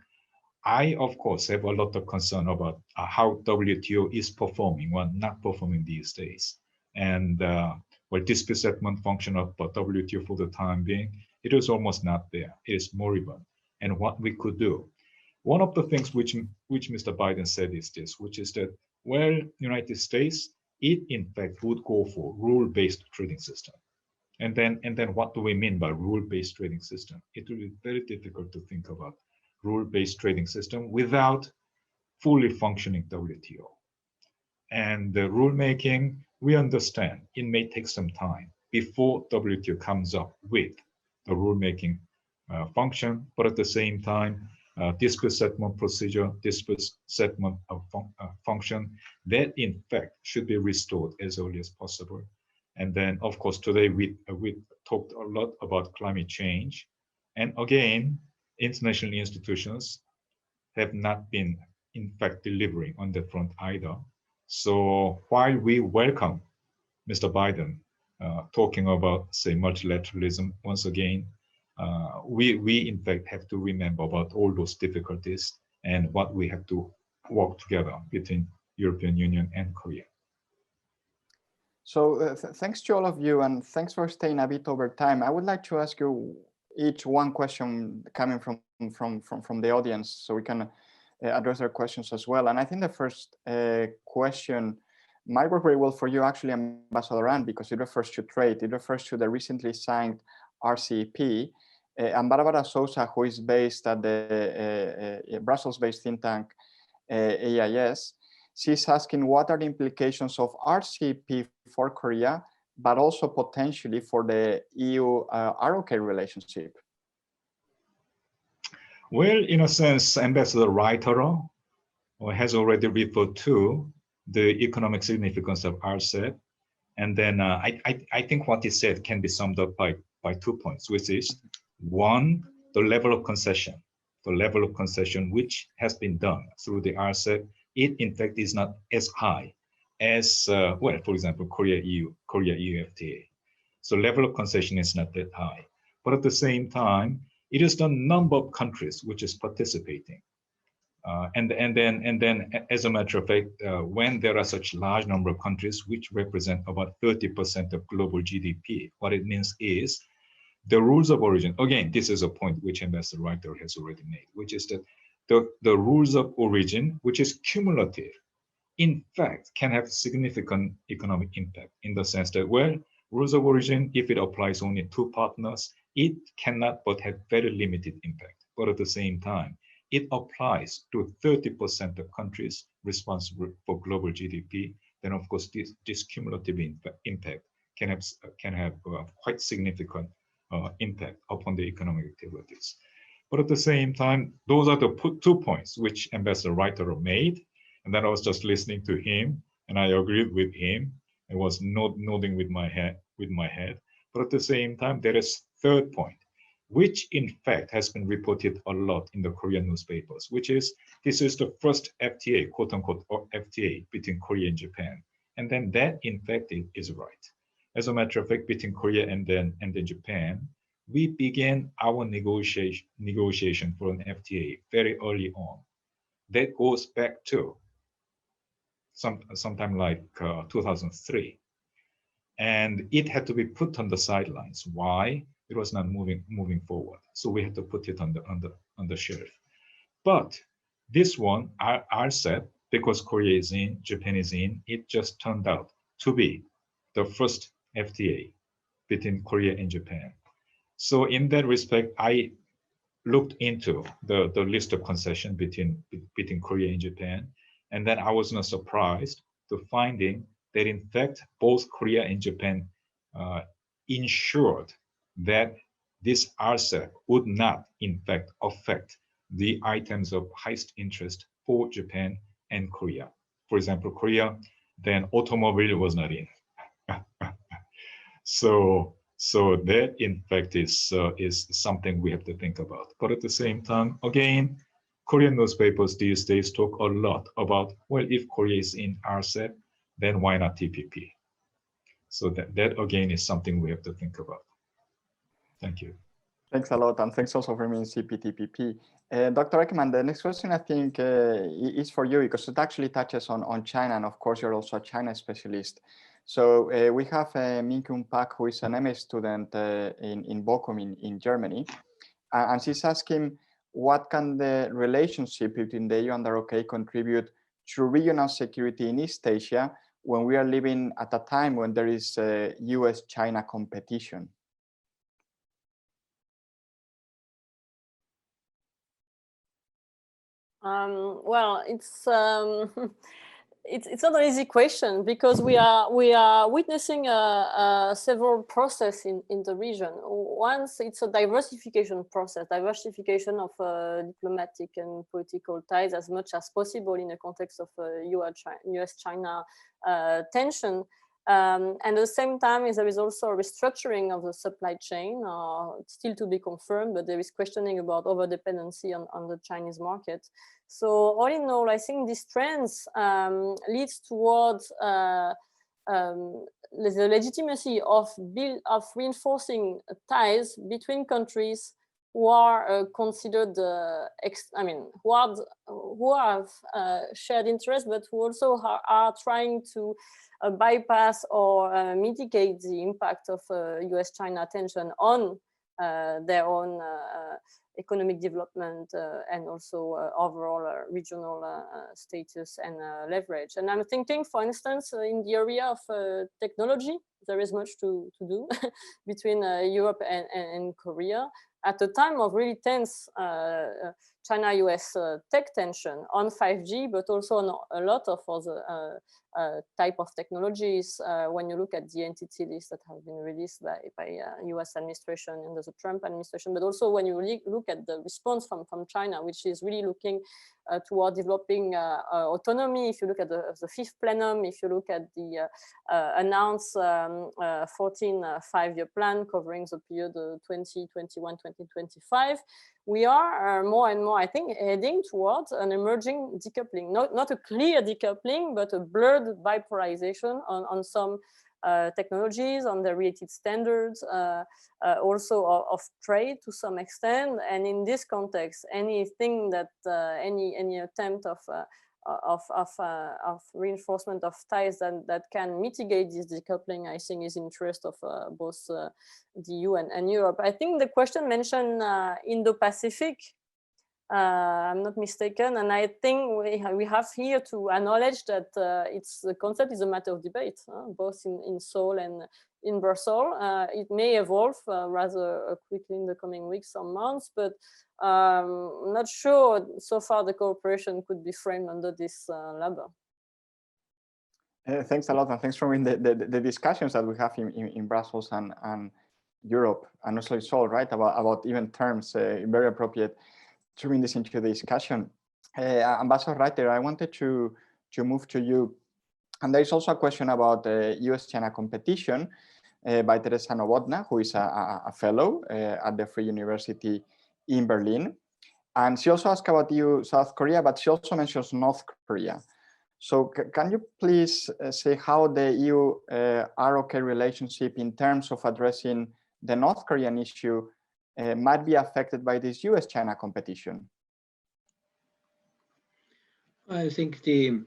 I of course have a lot of concern about how WTO is performing or not performing these days. And well, dispute settlement function of WTO for the time being, it is almost not there. It is moribund. And what we could do. One of the things which Mr. Biden said is this, which is that, well, United States, it in fact would go for rule-based trading system. And then what do we mean by rule-based trading system? It will be very difficult to think about rule-based trading system without fully functioning WTO. And the rulemaking, we understand it may take some time before WTO comes up with the rulemaking function, but at the same time, dispute settlement procedure, dispute settlement function, that in fact should be restored as early as possible. And then, of course, today we talked a lot about climate change. And again, international institutions have not been, in fact, delivering on that front either. So while we welcome Mr. Biden talking about, say, multilateralism once again, we in fact have to remember about all those difficulties and what we have to work together between European Union and Korea. So thanks to all of you, and thanks for staying a bit over time. I would like to ask you each one question coming from the audience, so we can address their questions as well. And I think the first question might work very well for you, actually, Ambassador Ann, because it refers to trade. It refers to the recently signed RCEP. And Barbara Sousa, who is based at the Brussels-based think tank EUISS, she's asking what are the implications of RCEP for Korea, but also potentially for the EU-ROK relationship? Well, in a sense, Ambassador Reiter has already referred to the economic significance of RCEP. And then I think what he said can be summed up by 2 points, which is one, the level of concession. The level of concession which has been done through the RCEP, it in fact is not as high as, well, for example, Korea-EU FTA. So level of concession is not that high. But at the same time, it is the number of countries which is participating. And then, as a matter of fact, when there are such large number of countries which represent about 30% of global GDP, what it means is the rules of origin. Again, this is a point which Ambassador Reiter has already made, which is that the rules of origin, which is cumulative, in fact, can have significant economic impact in the sense that, well, rules of origin, if it applies only to partners, it cannot but have very limited impact. But at the same time, it applies to 30% of countries responsible for global GDP, then of course this cumulative impact can have quite significant impact upon the economic activities. But at the same time, those are the 2 points which Ambassador Reiter made, and then I was just listening to him, and I agreed with him. I was nodding with my head. But at the same time, there is third point, which in fact has been reported a lot in the Korean newspapers, which is this is the first FTA, quote unquote, or FTA between Korea and Japan. And then that in fact is right. As a matter of fact, between Korea and then Japan, we began our negotiation for an FTA very early on. That goes back to sometime like 2003. And it had to be put on the sidelines. Why? It was not moving forward. So we had to put it on the shelf. But this one, RCEP, because Korea is in, Japan is in, it just turned out to be the first FTA between Korea and Japan. So in that respect, I looked into the list of concessions between Korea and Japan, and then I was not surprised to finding that in fact both Korea and Japan ensured that this RCEP would not in fact affect the items of highest interest for Japan and Korea. For example, Korea, then automobile was not in. So that in fact is something we have to think about. But at the same time, again, Korean newspapers these days talk a lot about, well, if Korea is in RCEP, then why not TPP? So that again is something we have to think about. Thank you. Thanks a lot, and thanks also for mentioning CPTPP. Dr. Ekman, the next question I think is for you because it actually touches on China, and of course you're also a China specialist. So we have Min-Kyung Park, who is an MA student in Bochum in Germany, and she's asking, what can the relationship between the EU and the ROK contribute to regional security in East Asia when we are living at a time when there is US-China competition? Well, it's not an easy question because we are witnessing several processes in the region. Once it's a diversification process, diversification of diplomatic and political ties as much as possible in the context of US-China tension. And at the same time, there is also a restructuring of the supply chain, still to be confirmed, but there is questioning about over-dependency on the Chinese market. So all in all, I think these trends leads towards the legitimacy of reinforcing ties between countries who are considered, who have shared interests, but who also are trying to bypass or mitigate the impact of US-China tension on their own economic development and also overall regional status and leverage. And I'm thinking, for instance, in the area of technology, there is much to do between Europe and Korea. At a time of really tense China-US tech tension on 5G, but also on a lot of other type of technologies. When you look at the entity list that have been released by US administration under the Trump administration, but also when you look look at the response from China, which is really looking toward developing autonomy. If you look at the fifth plenum, if you look at the announced 14 5-year plan covering the period 2021-2025, we are more and more, I think, heading towards an emerging decoupling, not a clear decoupling, but a blurred bipolarization on some technologies, on the related standards, also of trade to some extent. And in this context, anything that any attempt of reinforcement of ties that can mitigate this decoupling, I think, is in interest of both the EU and Europe. I think the question mentioned Indo-Pacific, I'm not mistaken, and I think we have here to acknowledge that the concept is a matter of debate, both in Seoul and in Brussels. It may evolve rather quickly in the coming weeks or months, but I'm not sure so far the cooperation could be framed under this label. Thanks a lot, and thanks for the discussions that we have in Brussels and Europe, and also in Seoul, right, about even terms, very appropriate to bring this into the discussion. Ambassador Reiter, I wanted to move to you. And there is also a question about US-China competition by Teresa Nowotna, who is a fellow at the Free University in Berlin. And she also asked about South Korea, but she also mentions North Korea. So can you please say how the EU-ROK relationship in terms of addressing the North Korean issue might be affected by this US-China competition? I think the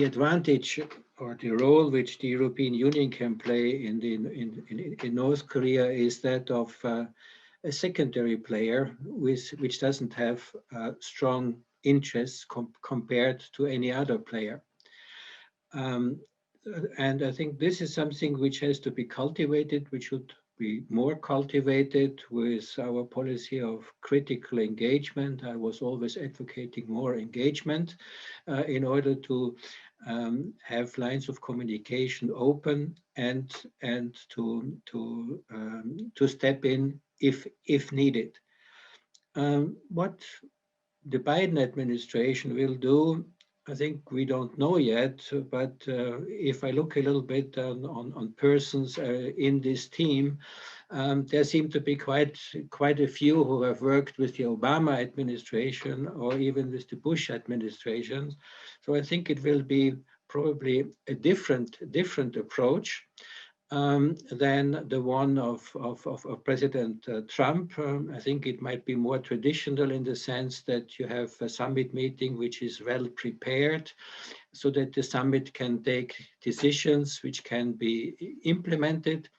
advantage or the role which the European Union can play in North Korea is that of a secondary player which doesn't have strong interests compared to any other player. And I think this is something which has to be cultivated, which should be more cultivated with our policy of critical engagement. I was always advocating more engagement in order to have lines of communication open and to step in if needed. What the Biden administration will do, I think we don't know yet, but if I look a little bit on persons in this team, there seem to be quite a few who have worked with the Obama administration or even with the Bush administration. So I think it will be probably a different approach than the one of President Trump. I think it might be more traditional in the sense that you have a summit meeting which is well prepared so that the summit can take decisions which can be implemented.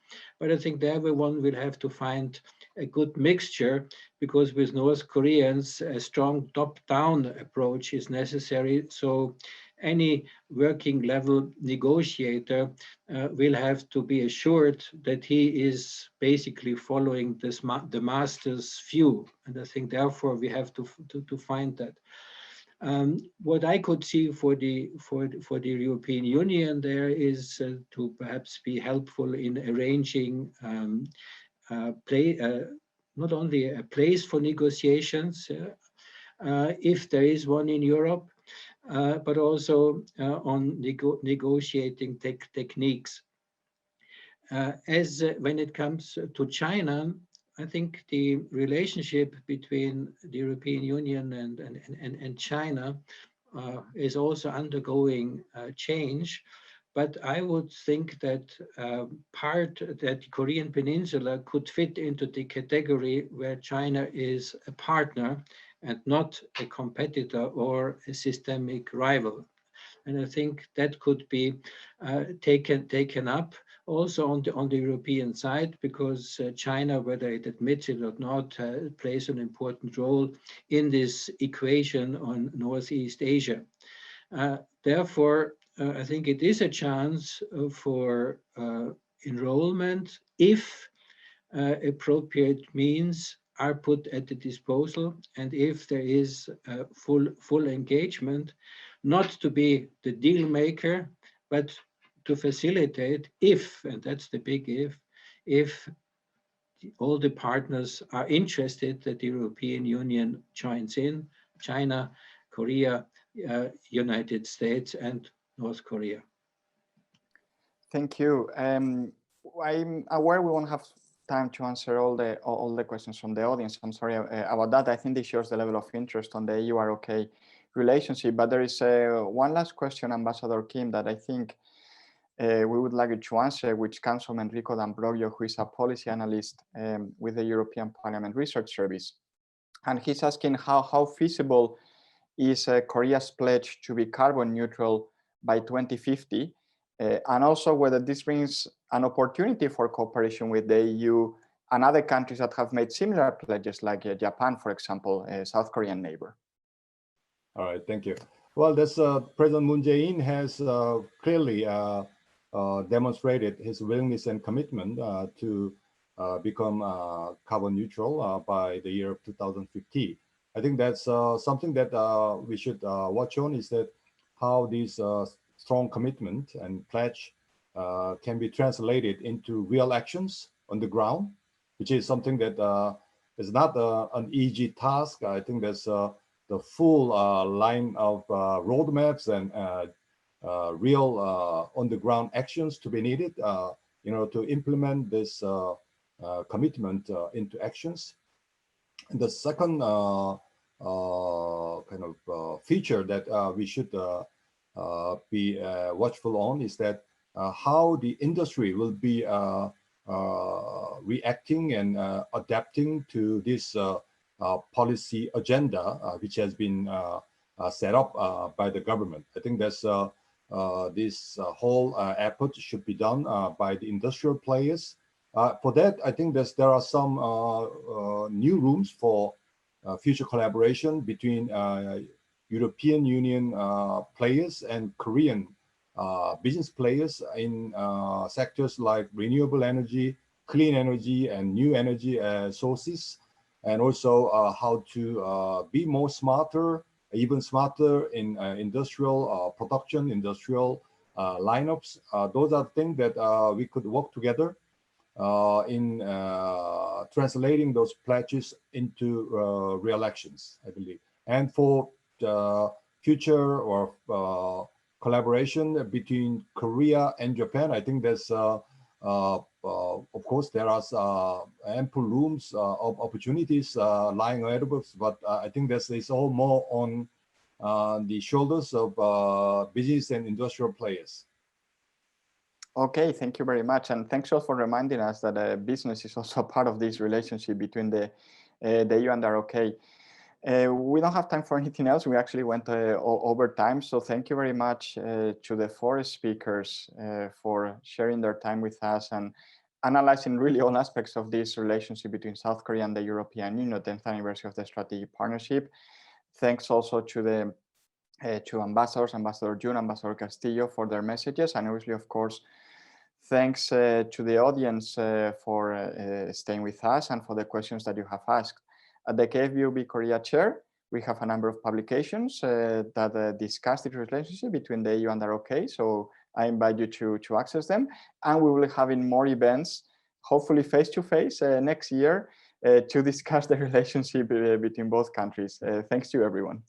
But I think everyone will have to find a good mixture, because with North Koreans, a strong top-down approach is necessary. So any working level negotiator will have to be assured that he is basically following the master's view. And I think therefore we have to find that. What I could see for the European Union there is to perhaps be helpful in arranging not only a place for negotiations, if there is one in Europe, but also on negotiating techniques. When it comes to China, I think the relationship between the European Union and China is also undergoing change. But I would think that that the Korean Peninsula could fit into the category where China is a partner and not a competitor or a systemic rival. And I think that could be taken up also on the European side, because China, whether it admits it or not, plays an important role in this equation on Northeast Asia. Therefore, I think it is a chance for enrollment if appropriate means are put at the disposal, and if there is full engagement, not to be the deal maker, but to facilitate if, and that's the big if all the partners are interested that the European Union joins in, China, Korea, United States, and North Korea. Thank you. I'm aware we won't have time to answer all the questions from the audience. I'm sorry about that. I think this shows the level of interest on the EU-ROK relationship. But there is one last question, Ambassador Kim, that I think we would like you to answer, which comes from Enrico D'Ambrogio, who is a policy analyst with the European Parliament Research Service. And he's asking how feasible is Korea's pledge to be carbon neutral by 2050, and also whether this brings an opportunity for cooperation with the EU and other countries that have made similar pledges, like Japan, for example, a South Korean neighbor. All right, thank you. Well, this President Moon Jae-in has clearly demonstrated his willingness and commitment to become carbon neutral by the year of 2050. I think that's something that we should watch on, is that how this strong commitment and pledge can be translated into real actions on the ground, which is something that is not an easy task. I think there's the full line of roadmaps and real on-the-ground actions to be needed, to implement this commitment into actions. And the second feature that we should be watchful on is that how the industry will be reacting and adapting to this policy agenda, which has been set up by the government. I think that's this whole effort should be done by the industrial players. For that, I think there are some new rooms for future collaboration between European Union players and Korean business players in sectors like renewable energy, clean energy, and new energy sources, and also how to be more smarter, even smarter in industrial production, industrial lineups. Those are things that we could work together in translating those pledges into real actions, I believe. And for future or collaboration between Korea and Japan, I think there's of course, there are ample rooms of opportunities lying ahead of us, but I think it's all more on the shoulders of business and industrial players. Okay, thank you very much. And thanks also for reminding us that business is also part of this relationship between the EU and the ROK. We don't have time for anything else. We actually went over time. So thank you very much to the four speakers for sharing their time with us and analyzing really all aspects of this relationship between South Korea and the European Union, 10th anniversary of the strategic partnership. Thanks also to the two ambassadors, Ambassador Jun, Ambassador Castillo, for their messages. And obviously, of course, thanks to the audience for staying with us and for the questions that you have asked. At the KFUB Korea Chair, we have a number of publications that discuss the relationship between the EU and the ROK. So I invite you to access them. And we will be having more events, hopefully face-to-face next year, to discuss the relationship between both countries. Thanks to everyone.